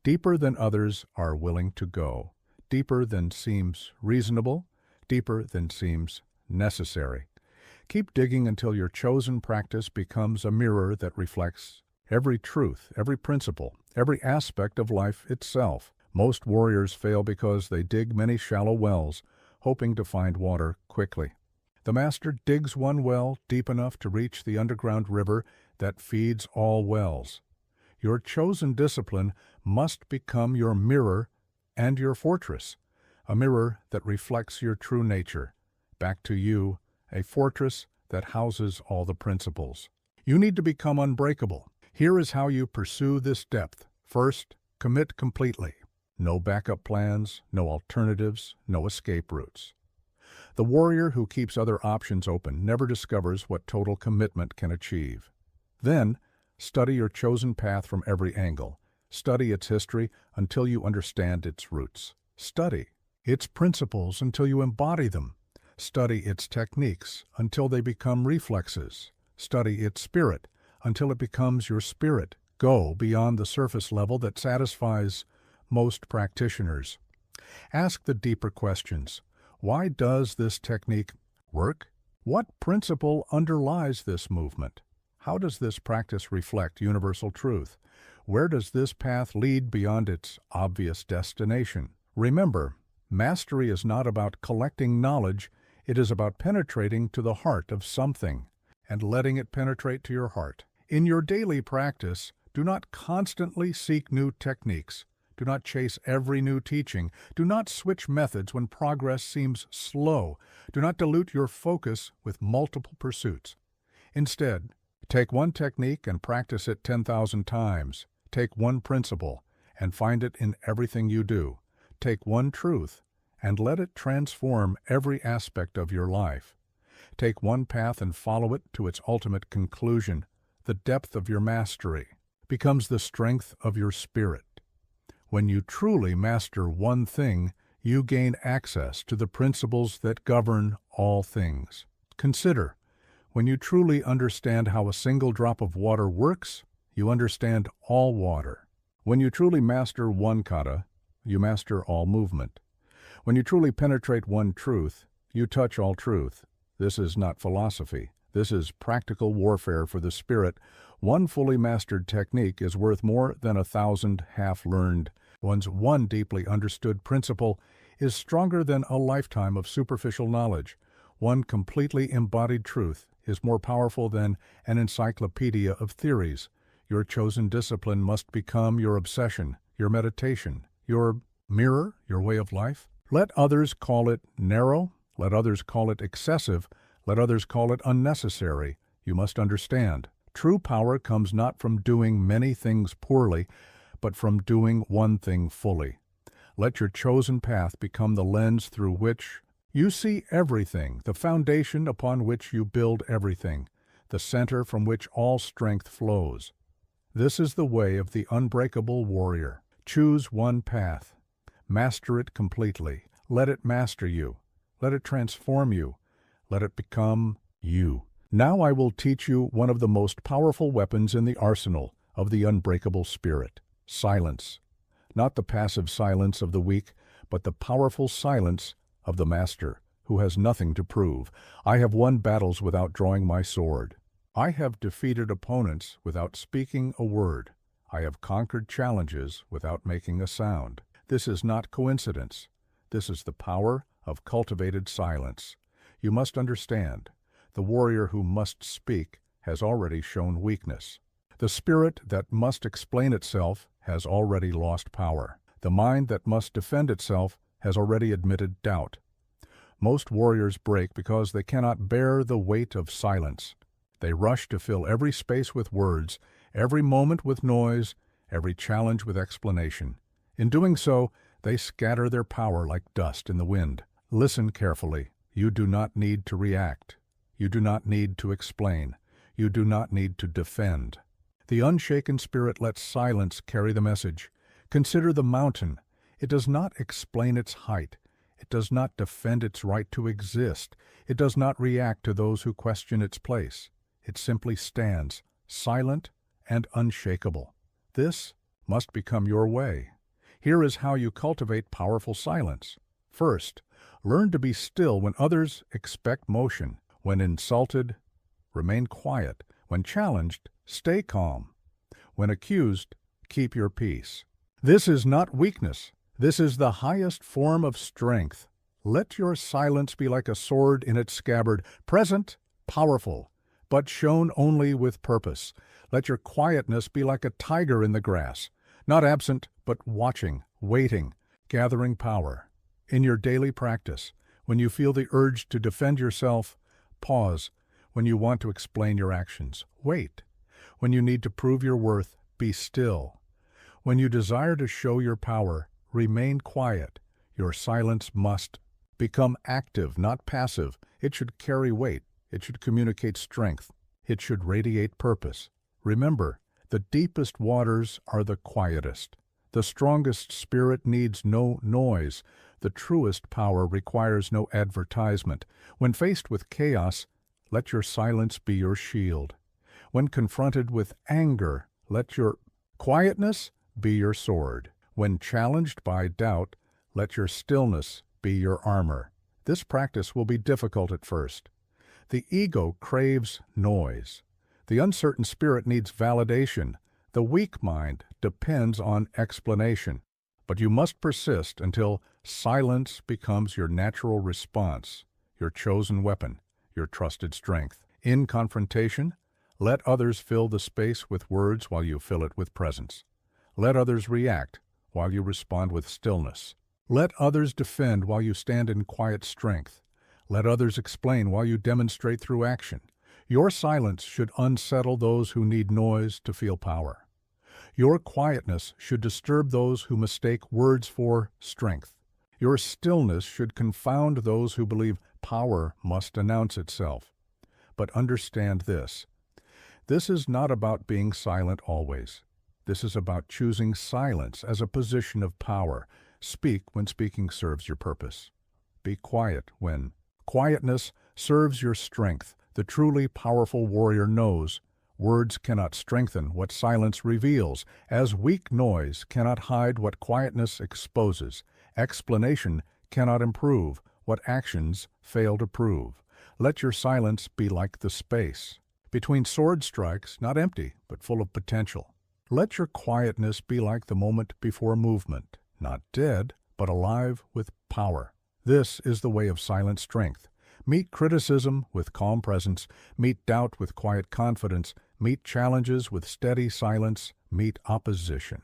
Deeper than others are willing to go. Deeper than seems reasonable. Deeper than seems necessary. Keep digging until your chosen practice becomes a mirror that reflects every truth, every principle, every aspect of life itself. Most warriors fail because they dig many shallow wells, hoping to find water quickly. The master digs one well deep enough to reach the underground river that feeds all wells. Your chosen discipline must become your mirror and your fortress, a mirror that reflects your true nature. Back to you, a fortress that houses all the principles. You need to become unbreakable. Here is how you pursue this depth. First, commit completely. No backup plans, no alternatives, no escape routes. The warrior who keeps other options open never discovers what total commitment can achieve. Then, study your chosen path from every angle. Study its history until you understand its roots. Study, its principles until you embody them. Study its techniques until they become reflexes. Study its spirit until it becomes your spirit. Go beyond the surface level that satisfies most practitioners. Ask the deeper questions. Why does this technique work? What principle underlies this movement? How does this practice reflect universal truth? Where does this path lead beyond its obvious destination? Remember, mastery is not about collecting knowledge, it is about penetrating to the heart of something and letting it penetrate to your heart. In your daily practice, do not constantly seek new techniques. Do not chase every new teaching. Do not switch methods when progress seems slow. Do not dilute your focus with multiple pursuits. Instead, take one technique and practice it 10,000 times. Take one principle and find it in everything you do. Take one truth and let it transform every aspect of your life. Take one path and follow it to its ultimate conclusion. The depth of your mastery becomes the strength of your spirit. When you truly master one thing, you gain access to the principles that govern all things. Consider, when you truly understand how a single drop of water works, you understand all water. When you truly master one kata, you master all movement. When you truly penetrate one truth, you touch all truth. This is not philosophy. This is practical warfare for the spirit. One fully mastered technique is worth more than 1,000 half-learned. One deeply understood principle is stronger than a lifetime of superficial knowledge. One completely embodied truth is more powerful than an encyclopedia of theories. Your chosen discipline must become your obsession, your meditation, your mirror, your way of life. Let others call it narrow, let others call it excessive, let others call it unnecessary. You must understand, true power comes not from doing many things poorly, but from doing one thing fully. Let your chosen path become the lens through which you see everything, the foundation upon which you build everything, the center from which all strength flows. This is the way of the unbreakable warrior. Choose one path. Master it completely. Let it master you. Let it transform you. Let it become you. Now I will teach you one of the most powerful weapons in the arsenal of the unbreakable spirit. Silence. Not the passive silence of the weak, but the powerful silence of the master, who has nothing to prove. I have won battles without drawing my sword. I have defeated opponents without speaking a word. I have conquered challenges without making a sound. This is not coincidence. This is the power of cultivated silence. You must understand, the warrior who must speak has already shown weakness. The spirit that must explain itself has already lost power. The mind that must defend itself has already admitted doubt. Most warriors break because they cannot bear the weight of silence. They rush to fill every space with words, every moment with noise, every challenge with explanation. In doing so, they scatter their power like dust in the wind. Listen carefully. You do not need to react. You do not need to explain. You do not need to defend. The unshaken spirit lets silence carry the message. Consider the mountain. It does not explain its height. It does not defend its right to exist. It does not react to those who question its place. It simply stands, silent and unshakable. This must become your way. Here is how you cultivate powerful silence. First, learn to be still when others expect motion. When insulted, remain quiet. When challenged, stay calm. When accused, keep your peace. This is not weakness. This is the highest form of strength. Let your silence be like a sword in its scabbard, present, powerful, but shown only with purpose. Let your quietness be like a tiger in the grass, not absent, but watching, waiting, gathering power. In your daily practice, when you feel the urge to defend yourself, pause. When you want to explain your actions, wait. When you need to prove your worth, be still. When you desire to show your power, remain quiet. Your silence must become active, not passive. It should carry weight. It should communicate strength. It should radiate purpose. Remember, the deepest waters are the quietest. The strongest spirit needs no noise. The truest power requires no advertisement. When faced with chaos, let your silence be your shield. When confronted with anger, let your quietness be your sword. When challenged by doubt, let your stillness be your armor. This practice will be difficult at first. The ego craves noise. The uncertain spirit needs validation. The weak mind depends on explanation. But you must persist until silence becomes your natural response, your chosen weapon, your trusted strength. In confrontation, let others fill the space with words while you fill it with presence. Let others react while you respond with stillness. Let others defend while you stand in quiet strength. Let others explain while you demonstrate through action. Your silence should unsettle those who need noise to feel power. Your quietness should disturb those who mistake words for strength. Your stillness should confound those who believe power must announce itself. But understand this. This is not about being silent always. This is about choosing silence as a position of power. Speak when speaking serves your purpose. Be quiet when quietness serves your strength. The truly powerful warrior knows words cannot strengthen what silence reveals, as weak noise cannot hide what quietness exposes. Explanation cannot improve what actions fail to prove. Let your silence be like the space between sword strikes, not empty, but full of potential. Let your quietness be like the moment before movement, not dead, but alive with power. This is the way of silent strength. Meet criticism with calm presence. Meet doubt with quiet confidence. Meet challenges with steady silence. Meet opposition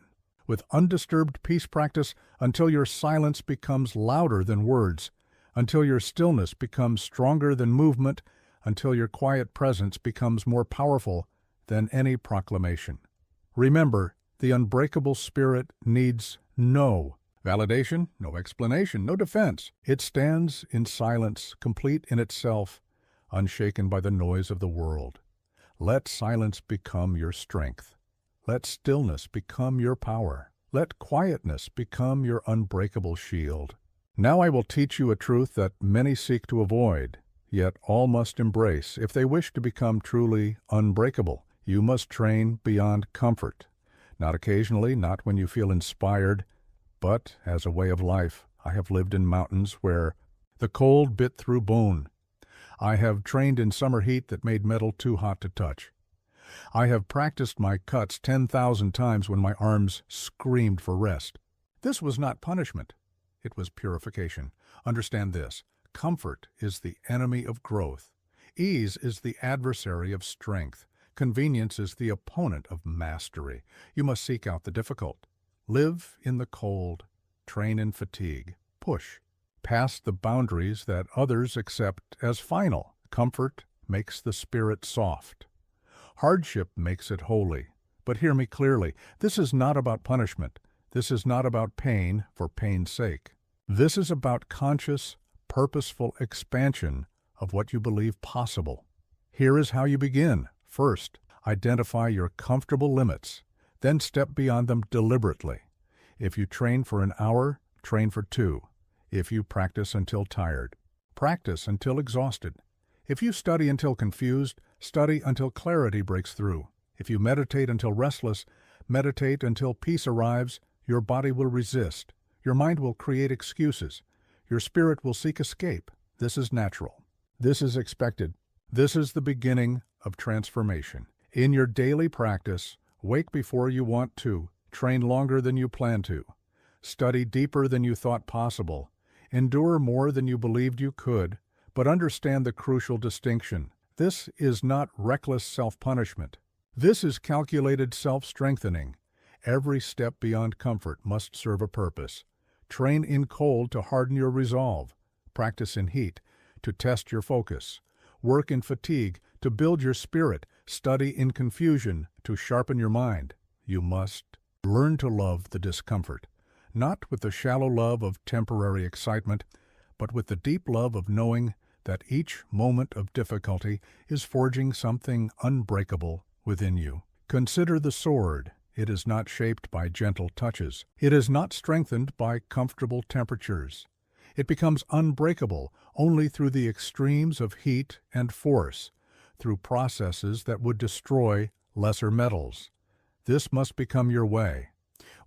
with undisturbed peace practice until your silence becomes louder than words, until your stillness becomes stronger than movement, until your quiet presence becomes more powerful than any proclamation. Remember, the unbreakable spirit needs no validation, no explanation, no defense. It stands in silence, complete in itself, unshaken by the noise of the world. Let silence become your strength. Let stillness become your power. Let quietness become your unbreakable shield. Now I will teach you a truth that many seek to avoid, yet all must embrace. If they wish to become truly unbreakable, you must train beyond comfort. Not occasionally, not when you feel inspired, but as a way of life. I have lived in mountains where the cold bit through bone. I have trained in summer heat that made metal too hot to touch. I have practiced my cuts 10,000 times when my arms screamed for rest. This was not punishment. It was purification. Understand this. Comfort is the enemy of growth. Ease is the adversary of strength. Convenience is the opponent of mastery. You must seek out the difficult. Live in the cold. Train in fatigue. Push past the boundaries that others accept as final. Comfort makes the spirit soft. Hardship makes it holy. But hear me clearly. This is not about punishment. This is not about pain for pain's sake. This is about conscious, purposeful expansion of what you believe possible. Here is how you begin. First, identify your comfortable limits. Then step beyond them deliberately. If you train for an hour, train for 2. If you practice until tired, practice until exhausted. If you study until confused, study until clarity breaks through. If you meditate until restless, meditate until peace arrives. Your body will resist. Your mind will create excuses. Your spirit will seek escape. This is natural. This is expected. This is the beginning of transformation. In your daily practice, wake before you want to. Train longer than you plan to. Study deeper than you thought possible. Endure more than you believed you could. But understand the crucial distinction. This is not reckless self-punishment. This is calculated self-strengthening. Every step beyond comfort must serve a purpose. Train in cold to harden your resolve. Practice in heat to test your focus. Work in fatigue to build your spirit. Study in confusion to sharpen your mind. You must learn to love the discomfort, not with the shallow love of temporary excitement, but with the deep love of knowing that each moment of difficulty is forging something unbreakable within you. Consider the sword. It is not shaped by gentle touches. It is not strengthened by comfortable temperatures. It becomes unbreakable only through the extremes of heat and force, through processes that would destroy lesser metals. This must become your way.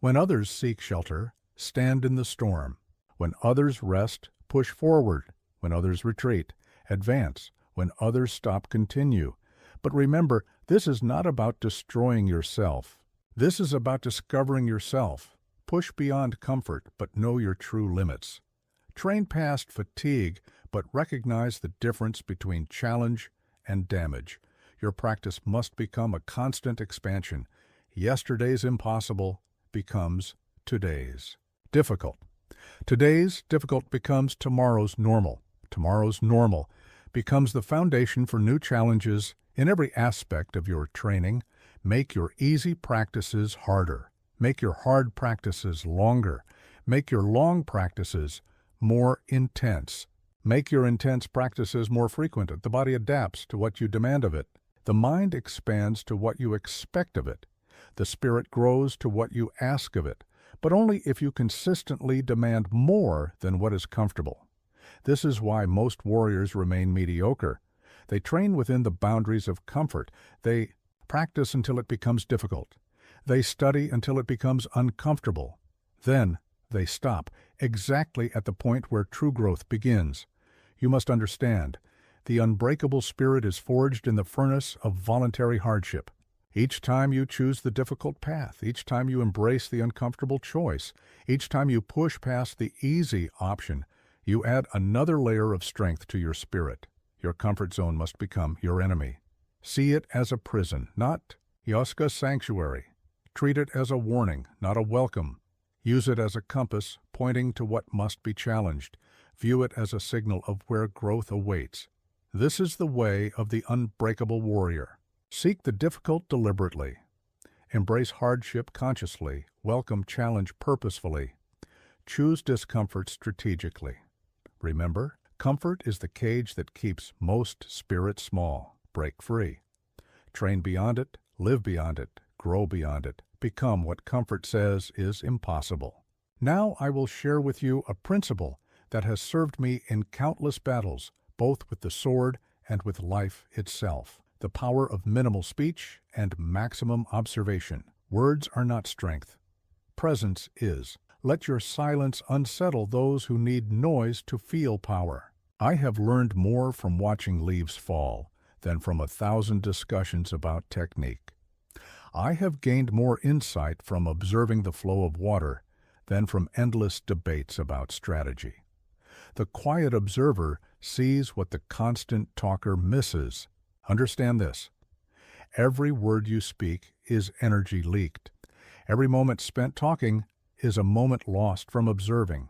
When others seek shelter, stand in the storm. When others rest, push forward. When others retreat, advance. When others stop, continue. But remember, this is not about destroying yourself. This is about discovering yourself. Push beyond comfort, but know your true limits. Train past fatigue, but recognize the difference between challenge and damage. Your practice must become a constant expansion. Yesterday's impossible becomes today's difficult. Today's difficult becomes tomorrow's normal. Tomorrow's normal becomes the foundation for new challenges in every aspect of your training. Make your easy practices harder. Make your hard practices longer. Make your long practices more intense. Make your intense practices more frequent. The body adapts to what you demand of it. The mind expands to what you expect of it. The spirit grows to what you ask of it, but only if you consistently demand more than what is comfortable. This is why most warriors remain mediocre. They train within the boundaries of comfort. They practice until it becomes difficult. They study until it becomes uncomfortable. Then they stop, exactly at the point where true growth begins. You must understand, the unbreakable spirit is forged in the furnace of voluntary hardship. Each time you choose the difficult path, each time you embrace the uncomfortable choice, each time you push past the easy option, you add another layer of strength to your spirit. Your comfort zone must become your enemy. See it as a prison, not Yoska's sanctuary. Treat it as a warning, not a welcome. Use it as a compass pointing to what must be challenged. View it as a signal of where growth awaits. This is the way of the unbreakable warrior. Seek the difficult deliberately. Embrace hardship consciously. Welcome challenge purposefully. Choose discomfort strategically. Remember, comfort is the cage that keeps most spirits small. Break free. Train beyond it, live beyond it, grow beyond it. Become what comfort says is impossible. Now I will share with you a principle that has served me in countless battles, both with the sword and with life itself. The power of minimal speech and maximum observation. Words are not strength. Presence is. Let your silence unsettle those who need noise to feel power. I have learned more from watching leaves fall than from 1,000 discussions about technique. I have gained more insight from observing the flow of water than from endless debates about strategy. The quiet observer sees what the constant talker misses. Understand this. Every word you speak is energy leaked. Every moment spent talking is a moment lost from observing.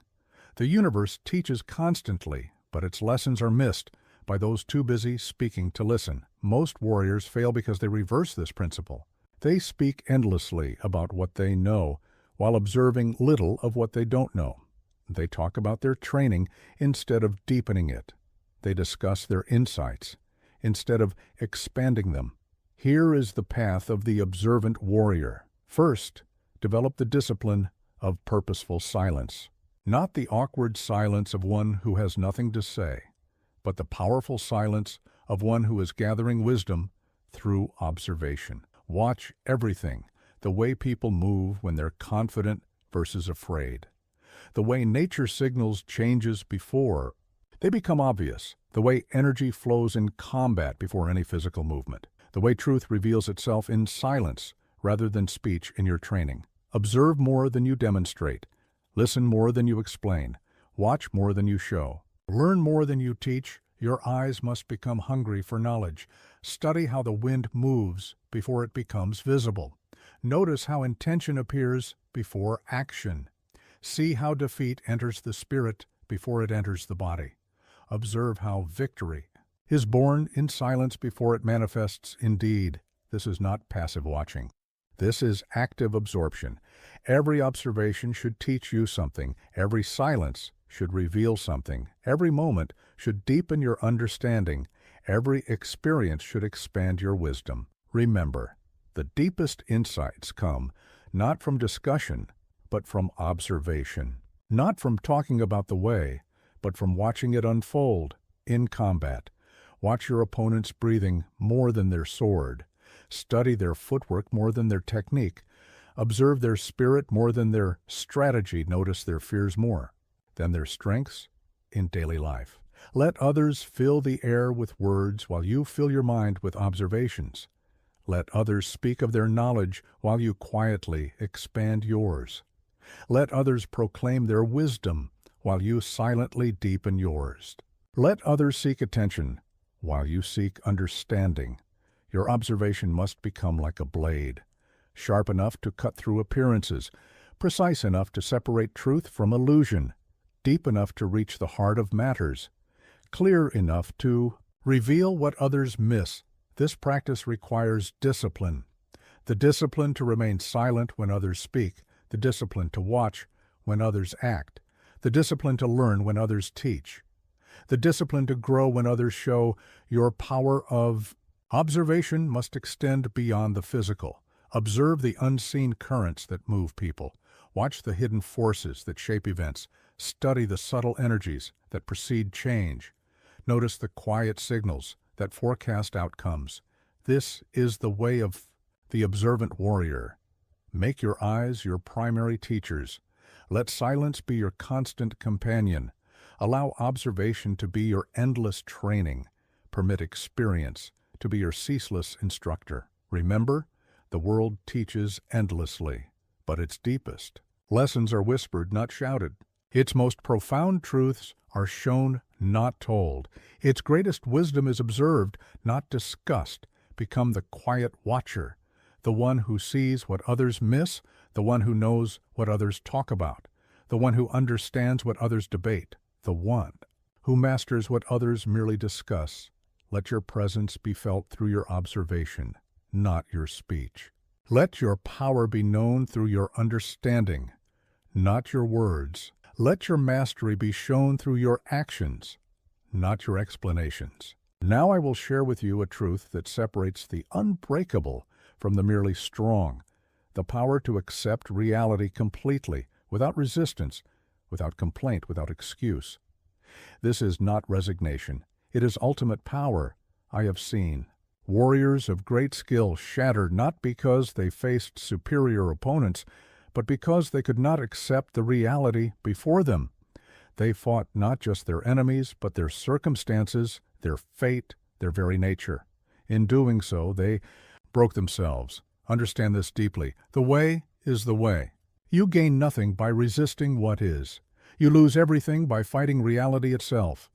The universe teaches constantly, but its lessons are missed by those too busy speaking to listen. Most warriors fail because they reverse this principle. They speak endlessly about what they know, while observing little of what they don't know. They talk about their training instead of deepening it. They discuss their insights instead of expanding them. Here is the path of the observant warrior. First, develop the discipline of purposeful silence. Not the awkward silence of one who has nothing to say, but the powerful silence of one who is gathering wisdom through observation. Watch everything, the way people move when they're confident versus afraid. The way nature signals changes before they become obvious. The way energy flows in combat before any physical movement. The way truth reveals itself in silence rather than speech in your training. Observe more than you demonstrate. Listen more than you explain. Watch more than you show. Learn more than you teach. Your eyes must become hungry for knowledge. Study how the wind moves before it becomes visible. Notice how intention appears before action. See how defeat enters the spirit before it enters the body. Observe how victory is born in silence before it manifests in deed. This is not passive watching. This is active absorption. Every observation should teach you something. Every silence should reveal something. Every moment should deepen your understanding. Every experience should expand your wisdom. Remember, the deepest insights come not from discussion, but from observation. Not from talking about the way, but from watching it unfold in combat. Watch your opponent's breathing more than their sword. Study their footwork more than their technique. Observe their spirit more than their strategy. Notice their fears more than their strengths in daily life. Let others fill the air with words while you fill your mind with observations. Let others speak of their knowledge while you quietly expand yours. Let others proclaim their wisdom while you silently deepen yours. Let others seek attention while you seek understanding. Your observation must become like a blade, sharp enough to cut through appearances, precise enough to separate truth from illusion, deep enough to reach the heart of matters, clear enough to reveal what others miss. This practice requires discipline. The discipline to remain silent when others speak, the discipline to watch when others act, the discipline to learn when others teach, the discipline to grow when others show. Your power of observation must extend beyond the physical. Observe the unseen currents that move people. Watch the hidden forces that shape events. Study the subtle energies that precede change. Notice the quiet signals that forecast outcomes. This is the way of the observant warrior. Make your eyes your primary teachers. Let silence be your constant companion. Allow observation to be your endless training. Permit experience to be your ceaseless instructor. Remember, the world teaches endlessly, but its deepest lessons are whispered, not shouted. Its most profound truths are shown, not told. Its greatest wisdom is observed, not discussed. Become the quiet watcher, the one who sees what others miss, the one who knows what others talk about, the one who understands what others debate, the one who masters what others merely discuss. Let your presence be felt through your observation, not your speech. Let your power be known through your understanding, not your words. Let your mastery be shown through your actions, not your explanations. Now I will share with you a truth that separates the unbreakable from the merely strong, the power to accept reality completely, without resistance, without complaint, without excuse. This is not resignation. It is ultimate power. I have seen warriors of great skill shattered not because they faced superior opponents, but because they could not accept the reality before them. They fought not just their enemies, but their circumstances, their fate, their very nature. In doing so, they broke themselves. Understand this deeply. The way is the way. You gain nothing by resisting what is. You lose everything by fighting reality itself.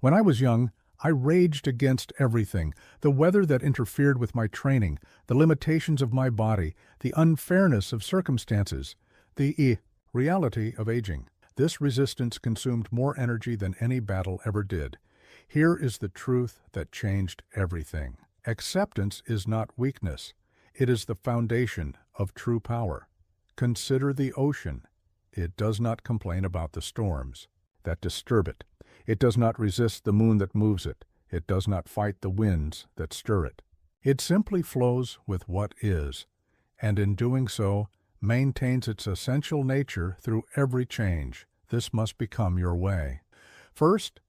When I was young, I raged against everything, the weather that interfered with my training, the limitations of my body, the unfairness of circumstances, the reality of aging. This resistance consumed more energy than any battle ever did. Here is the truth that changed everything. Acceptance is not weakness. It is the foundation of true power. Consider the ocean. It does not complain about the storms that disturb it. It does not resist the moon that moves it. It does not fight the winds that stir it. It simply flows with what is, and in doing so, maintains its essential nature through every change. This must become your way. First,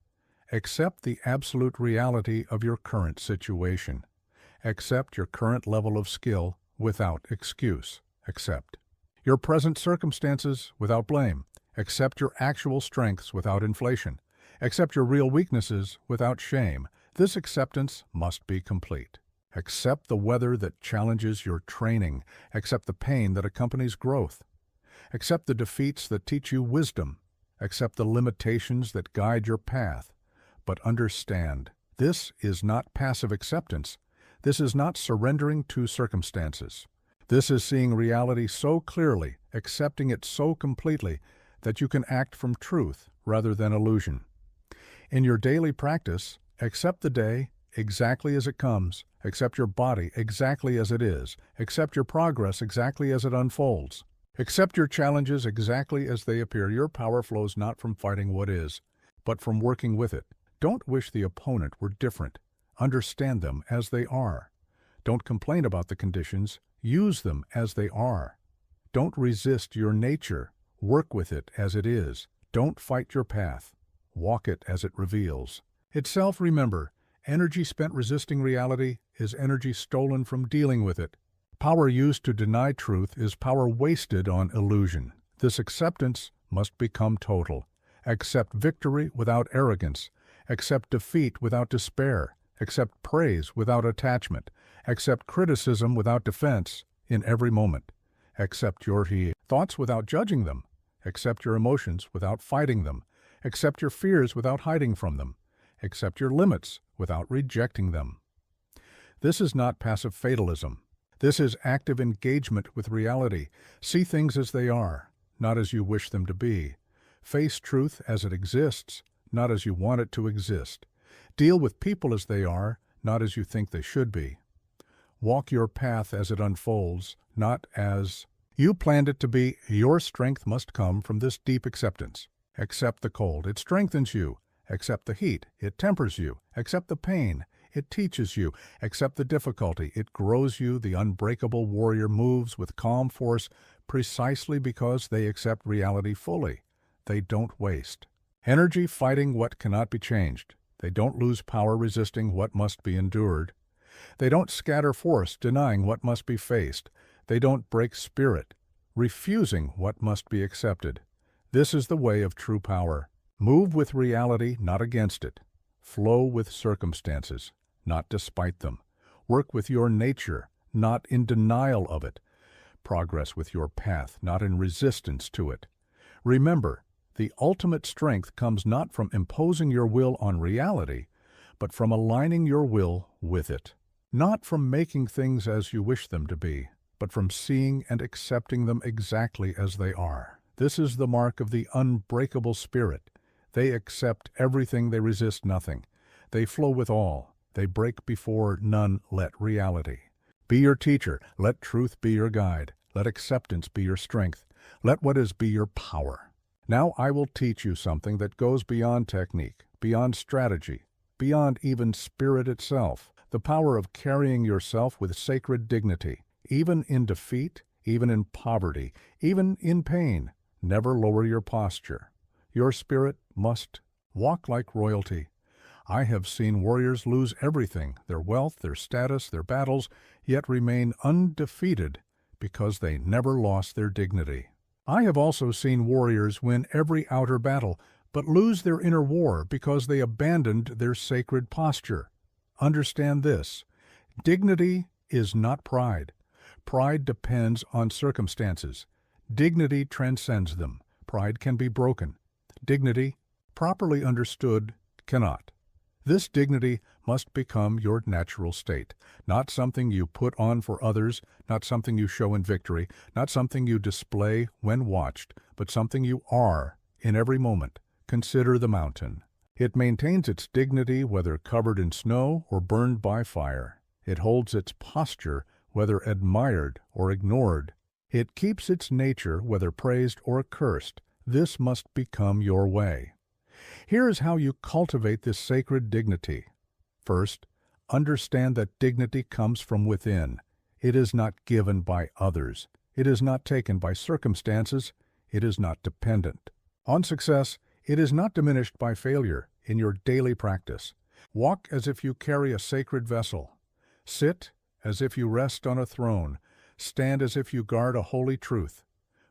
accept the absolute reality of your current situation. Accept your current level of skill without excuse. Accept your present circumstances without blame. Accept your actual strengths without inflation. Accept your real weaknesses without shame. This acceptance must be complete. Accept the weather that challenges your training. Accept the pain that accompanies growth. Accept the defeats that teach you wisdom. Accept the limitations that guide your path. But understand, this is not passive acceptance. This is not surrendering to circumstances. This is seeing reality so clearly, accepting it so completely, that you can act from truth rather than illusion. In your daily practice, accept the day exactly as it comes. Accept your body exactly as it is. Accept your progress exactly as it unfolds. Accept your challenges exactly as they appear. Your power flows not from fighting what is, but from working with it. Don't wish the opponent were different. Understand them as they are. Don't complain about the conditions. Use them as they are. Don't resist your nature. Work with it as it is. Don't fight your path. Walk it as it reveals. Itself, remember, energy spent resisting reality is energy stolen from dealing with it. Power used to deny truth is power wasted on illusion. This acceptance must become total. Accept victory without arrogance. Accept defeat without despair. Accept praise without attachment. Accept criticism without defense in every moment. Accept your thoughts without judging them. Accept your emotions without fighting them. Accept your fears without hiding from them. Accept your limits without rejecting them. This is not passive fatalism. This is active engagement with reality. See things as they are, not as you wish them to be. Face truth as it exists, not as you want it to exist. Deal with people as they are, not as you think they should be. Walk your path as it unfolds, not as you planned it to be. Your strength must come from this deep acceptance. Accept the cold, it strengthens you. Accept the heat, it tempers you. Accept the pain, it teaches you. Accept the difficulty, it grows you. The unbreakable warrior moves with calm force precisely because they accept reality fully. They don't waste energy fighting what cannot be changed. They don't lose power resisting what must be endured. They don't scatter force denying what must be faced. They don't break spirit, refusing what must be accepted. This is the way of true power. Move with reality, not against it. Flow with circumstances, not despite them. Work with your nature, not in denial of it. Progress with your path, not in resistance to it. Remember, the ultimate strength comes not from imposing your will on reality, but from aligning your will with it. Not from making things as you wish them to be, but from seeing and accepting them exactly as they are. This is the mark of the unbreakable spirit. They accept everything, they resist nothing. They flow with all. They break before none. Let reality be your teacher. Let truth be your guide. Let acceptance be your strength. Let what is be your power. Now I will teach you something that goes beyond technique, beyond strategy, beyond even spirit itself. The power of carrying yourself with sacred dignity, even in defeat, even in poverty, even in pain. Never lower your posture. Your spirit must walk like royalty. I have seen warriors lose everything, their wealth, their status, their battles, yet remain undefeated because they never lost their dignity. I have also seen warriors win every outer battle, but lose their inner war because they abandoned their sacred posture. Understand this: dignity is not pride. Pride depends on circumstances. Dignity transcends them. Pride can be broken. Dignity, properly understood, cannot. This dignity must become your natural state, not something you put on for others, not something you show in victory, not something you display when watched, but something you are in every moment. Consider the mountain. It maintains its dignity whether covered in snow or burned by fire. It holds its posture whether admired or ignored. It keeps its nature whether praised or cursed. This must become your way. Here is how you cultivate this sacred dignity. First, understand that dignity comes from within. It is not given by others. It is not taken by circumstances. It is not dependent on success. It is not diminished by failure in your daily practice. Walk as if you carry a sacred vessel. Sit as if you rest on a throne. Stand as if you guard a holy truth.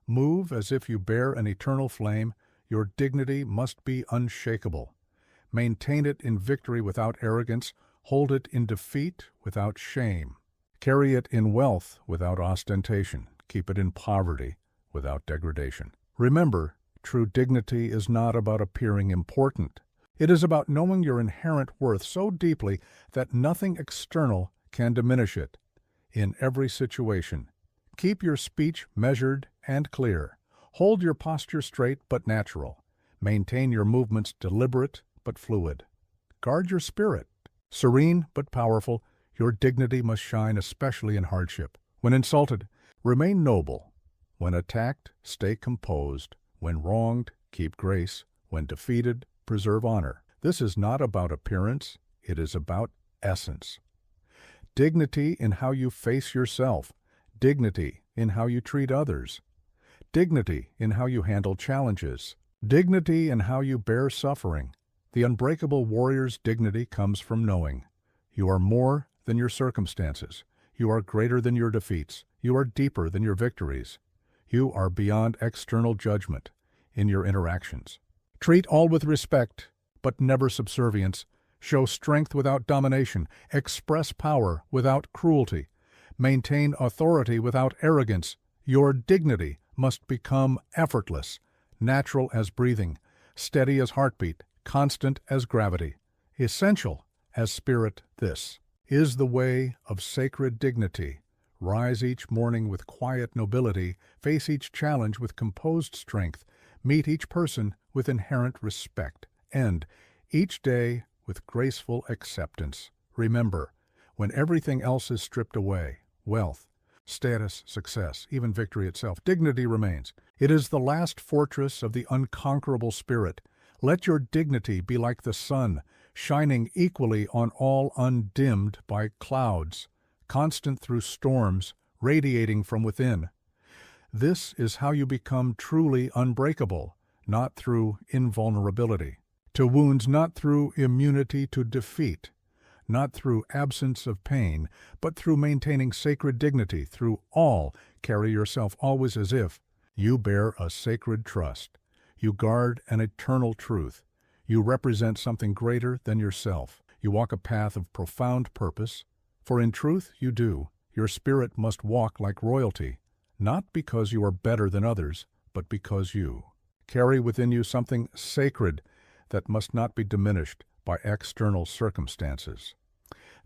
Move as if you bear an eternal flame. Your dignity must be unshakable. Maintain it in victory without arrogance. Hold it in defeat without shame. Carry it in wealth without ostentation. Keep it in poverty without degradation. Remember, true dignity is not about appearing important. It is about knowing your inherent worth so deeply that nothing external can diminish it. In every situation, keep your speech measured and clear. Hold your posture straight but natural. Maintain your movements deliberate but fluid. Guard your spirit. Serene but powerful, your dignity must shine especially in hardship. When insulted, remain noble. When attacked, stay composed. When wronged, keep grace. When defeated, preserve honor. This is not about appearance, it is about essence. Dignity in how you face yourself. Dignity in how you treat others. Dignity in how you handle challenges. Dignity in how you bear suffering. The unbreakable warrior's dignity comes from knowing you are more than your circumstances. You are greater than your defeats. You are deeper than your victories. You are beyond external judgment in your interactions. Treat all with respect, but never subservience. Show strength without domination. Express power without cruelty. Maintain authority without arrogance. Your dignity must become effortless, natural as breathing, steady as heartbeat, constant as gravity, essential as spirit. This is the way of sacred dignity. Rise each morning with quiet nobility, face each challenge with composed strength, meet each person with inherent respect, end each day with graceful acceptance. Remember, when everything else is stripped away, wealth, status, success, even victory itself, dignity remains. It is the last fortress of the unconquerable spirit. Let your dignity be like the sun, shining equally on all, undimmed by clouds, constant through storms, radiating from within. This is how you become truly unbreakable, not through invulnerability to wounds, not through immunity to defeat, not through absence of pain, but through maintaining sacred dignity. Through all, carry yourself always as if you bear a sacred trust. You guard an eternal truth. You represent something greater than yourself. You walk a path of profound purpose, for in truth you do. Your spirit must walk like royalty, not because you are better than others, but because you carry within you something sacred that must not be diminished by external circumstances.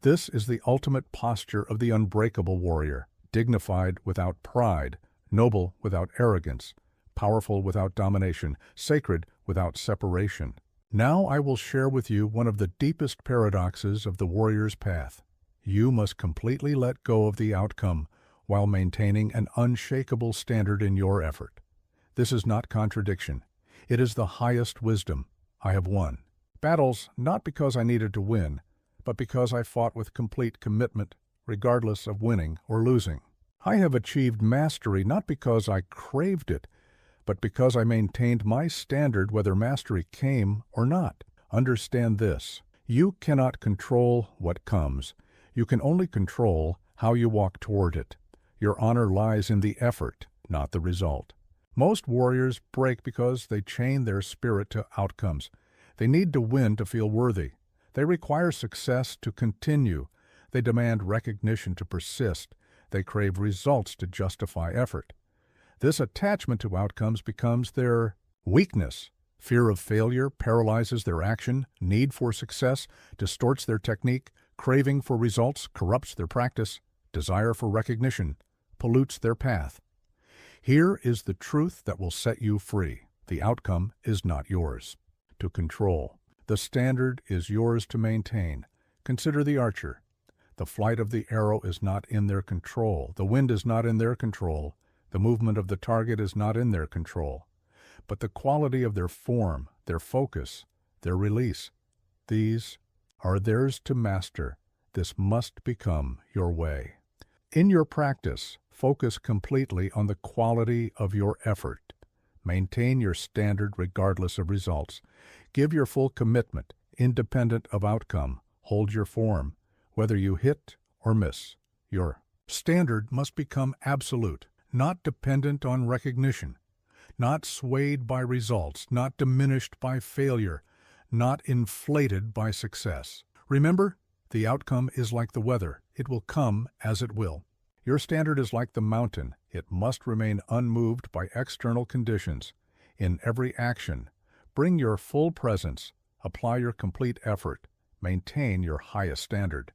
This is the ultimate posture of the unbreakable warrior, dignified without pride, noble without arrogance, powerful without domination, sacred without separation. Now I will share with you one of the deepest paradoxes of the warrior's path. You must completely let go of the outcome while maintaining an unshakable standard in your effort. This is not contradiction. It is the highest wisdom. I have won battles not because I needed to win, but because I fought with complete commitment, regardless of winning or losing. I have achieved mastery not because I craved it, but because I maintained my standard whether mastery came or not. Understand this: you cannot control what comes. You can only control how you walk toward it. Your honor lies in the effort, not the result. Most warriors break because they chain their spirit to outcomes. They need to win to feel worthy. They require success to continue. They demand recognition to persist. They crave results to justify effort. This attachment to outcomes becomes their weakness. Fear of failure paralyzes their action. Need for success distorts their technique. Craving for results corrupts their practice. Desire for recognition pollutes their path. Here is the truth that will set you free. The outcome is not yours to control. The standard is yours to maintain. Consider the archer. The flight of the arrow is not in their control. The wind is not in their control. The movement of the target is not in their control. But the quality of their form, their focus, their release, these are theirs to master. This must become your way. In your practice, focus completely on the quality of your effort. Maintain your standard regardless of results. Give your full commitment, independent of outcome. Hold your form, whether you hit or miss. Your standard must become absolute, not dependent on recognition, not swayed by results, not diminished by failure, not inflated by success. Remember, the outcome is like the weather. It will come as it will. Your standard is like the mountain. It must remain unmoved by external conditions. In every action, bring your full presence, apply your complete effort, maintain your highest standard.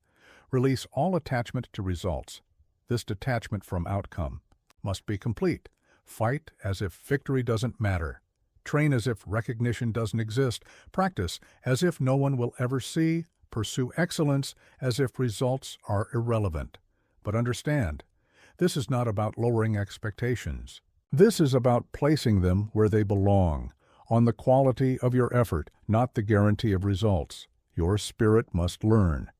Release all attachment to results. This detachment from outcome must be complete. Fight as if victory doesn't matter. Train as if recognition doesn't exist. Practice as if no one will ever see. Pursue excellence as if results are irrelevant. But understand, this is not about lowering expectations. This is about placing them where they belong, on the quality of your effort, not the guarantee of results. Your spirit must learn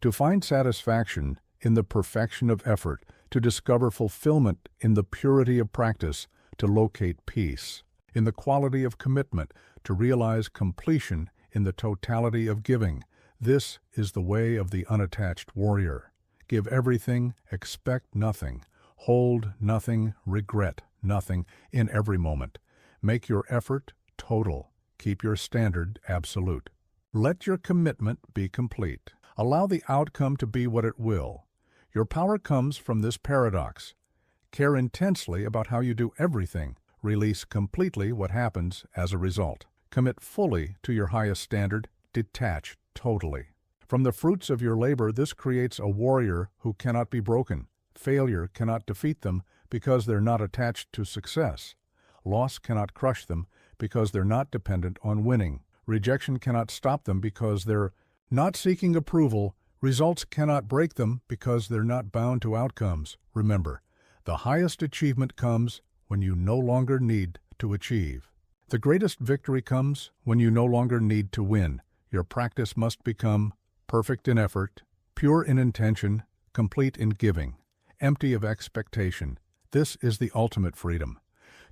to find satisfaction in the perfection of effort, to discover fulfillment in the purity of practice, to locate peace in the quality of commitment, to realize completion in the totality of giving. This is the way of the unattached warrior. Give everything, expect nothing, hold nothing, regret nothing in every moment. Make your effort total. Keep your standard absolute. Let your commitment be complete. Allow the outcome to be what it will. Your power comes from this paradox. Care intensely about how you do everything. Release completely what happens as a result. Commit fully to your highest standard. Detach totally. From the fruits of your labor, this creates a warrior who cannot be broken. Failure cannot defeat them because they're not attached to success. Loss cannot crush them because they're not dependent on winning. Rejection cannot stop them because they're not seeking approval. Results cannot break them because they're not bound to outcomes. Remember, the highest achievement comes when you no longer need to achieve. The greatest victory comes when you no longer need to win. Your practice must become perfect in effort, pure in intention, complete in giving, empty of expectation. This is the ultimate freedom.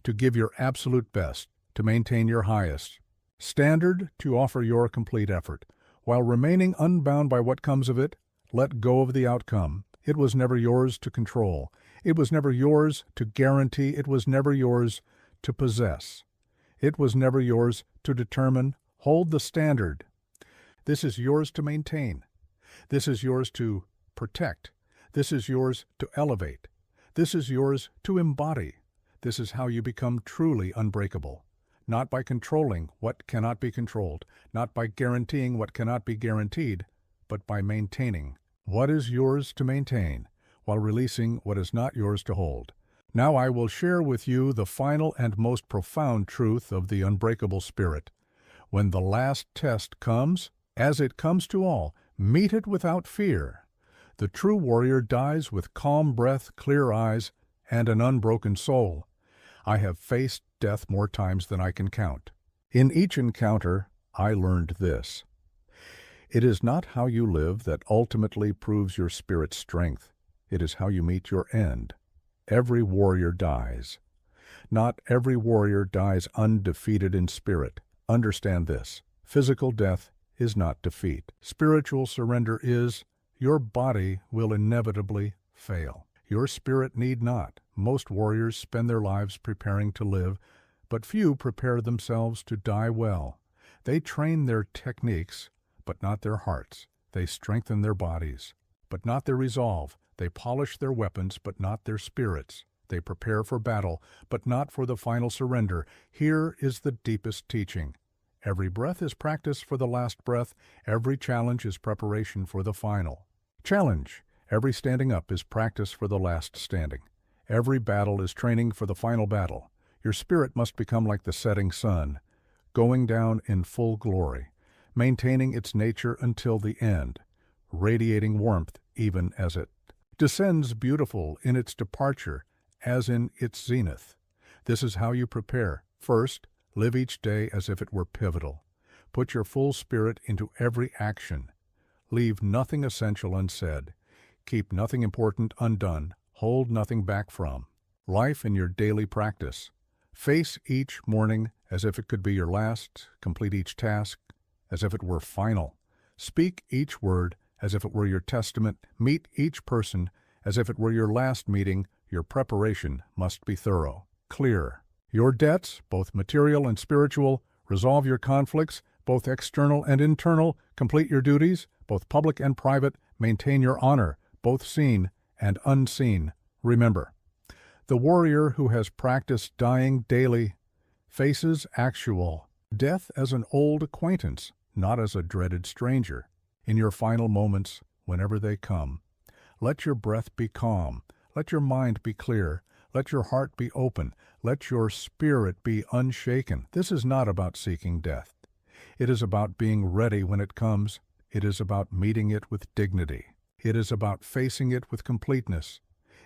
To give your absolute best, to maintain your highest standard, to offer your complete effort. While remaining unbound by what comes of it, let go of the outcome. It was never yours to control. It was never yours to guarantee. It was never yours to possess. It was never yours to determine. Hold the standard. This is yours to maintain. This is yours to protect. This is yours to elevate. This is yours to embody. This is how you become truly unbreakable. Not by controlling what cannot be controlled, not by guaranteeing what cannot be guaranteed, but by maintaining what is yours to maintain, while releasing what is not yours to hold. Now I will share with you the final and most profound truth of the unbreakable spirit. When the last test comes, as it comes to all, meet it without fear. The true warrior dies with calm breath, clear eyes, and an unbroken soul. I have faced death more times than I can count. In each encounter, I learned this. It is not how you live that ultimately proves your spirit's strength. It is how you meet your end. Every warrior dies. Not every warrior dies undefeated in spirit. Understand this. Physical death is not defeat. Spiritual surrender is. Your body will inevitably fail. Your spirit need not. Most warriors spend their lives preparing to live, but few prepare themselves to die well. They train their techniques, but not their hearts. They strengthen their bodies, but not their resolve. They polish their weapons, but not their spirits. They prepare for battle, but not for the final surrender. Here is the deepest teaching. Every breath is practice for the last breath. Every challenge is preparation for the final challenge. Every standing up is practice for the last standing. Every battle is training for the final battle. Your spirit must become like the setting sun, going down in full glory, maintaining its nature until the end, radiating warmth even as it descends, beautiful in its departure as in its zenith. This is how you prepare. First, live each day as if it were pivotal. Put your full spirit into every action. Leave nothing essential unsaid. Keep nothing important undone. Hold nothing back from. Life in your daily practice. Face each morning as if it could be your last. Complete each task as if it were final. Speak each word as if it were your testament. Meet each person as if it were your last meeting. Your preparation must be thorough, clear. Your debts, both material and spiritual. Resolve your conflicts, both external and internal. Complete your duties, both public and private. Maintain your honor, both seen and unseen. Remember, the warrior who has practiced dying daily faces actual death as an old acquaintance, not as a dreaded stranger. In your final moments, whenever they come, let your breath be calm. Let your mind be clear. Let your heart be open. Let your spirit be unshaken. This is not about seeking death. It is about being ready when it comes. It is about meeting it with dignity. It is about facing it with completeness.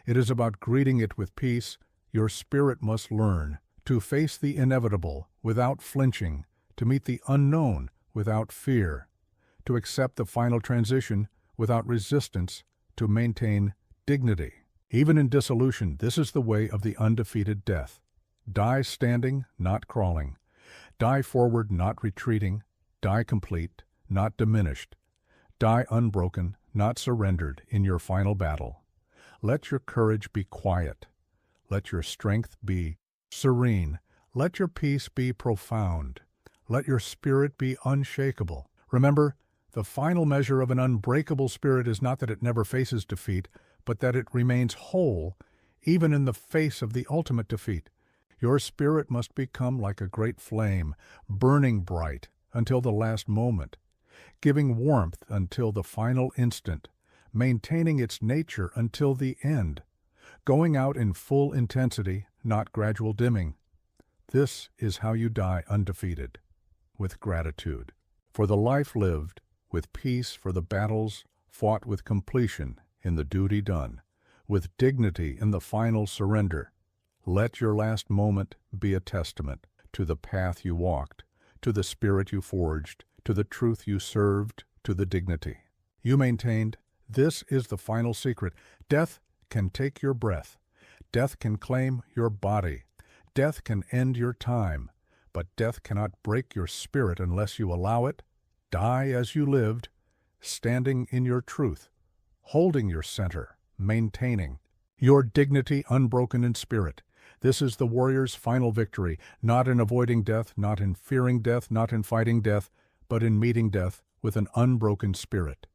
It is about greeting it with peace. Your spirit must learn to face the inevitable without flinching, to meet the unknown without fear, to accept the final transition without resistance, to maintain dignity. Even in dissolution, this is the way of the undefeated death. Die standing, not crawling. Die forward, not retreating. Die complete, not diminished. Die unbroken, not surrendered in your final battle. Let your courage be quiet. Let your strength be serene. Let your peace be profound. Let your spirit be unshakable. Remember, the final measure of an unbreakable spirit is not that it never faces defeat, but that it remains whole, even in the face of the ultimate defeat. Your spirit must become like a great flame, burning bright until the last moment, giving warmth until the final instant, maintaining its nature until the end, going out in full intensity, not gradual dimming. This is how you die undefeated, with gratitude for the life lived, with peace for the battles fought, with completion in the duty done, with dignity in the final surrender. Let your last moment be a testament to the path you walked, to the spirit you forged, to the truth you served, to the dignity you maintained. This is the final secret. Death can take your breath. Death can claim your body. Death can end your time. But death cannot break your spirit unless you allow it. Die as you lived, standing in your truth, holding your center, maintaining your dignity unbroken in spirit. This is the warrior's final victory, not in avoiding death, not in fearing death, not in fighting death, but in meeting death with an unbroken spirit.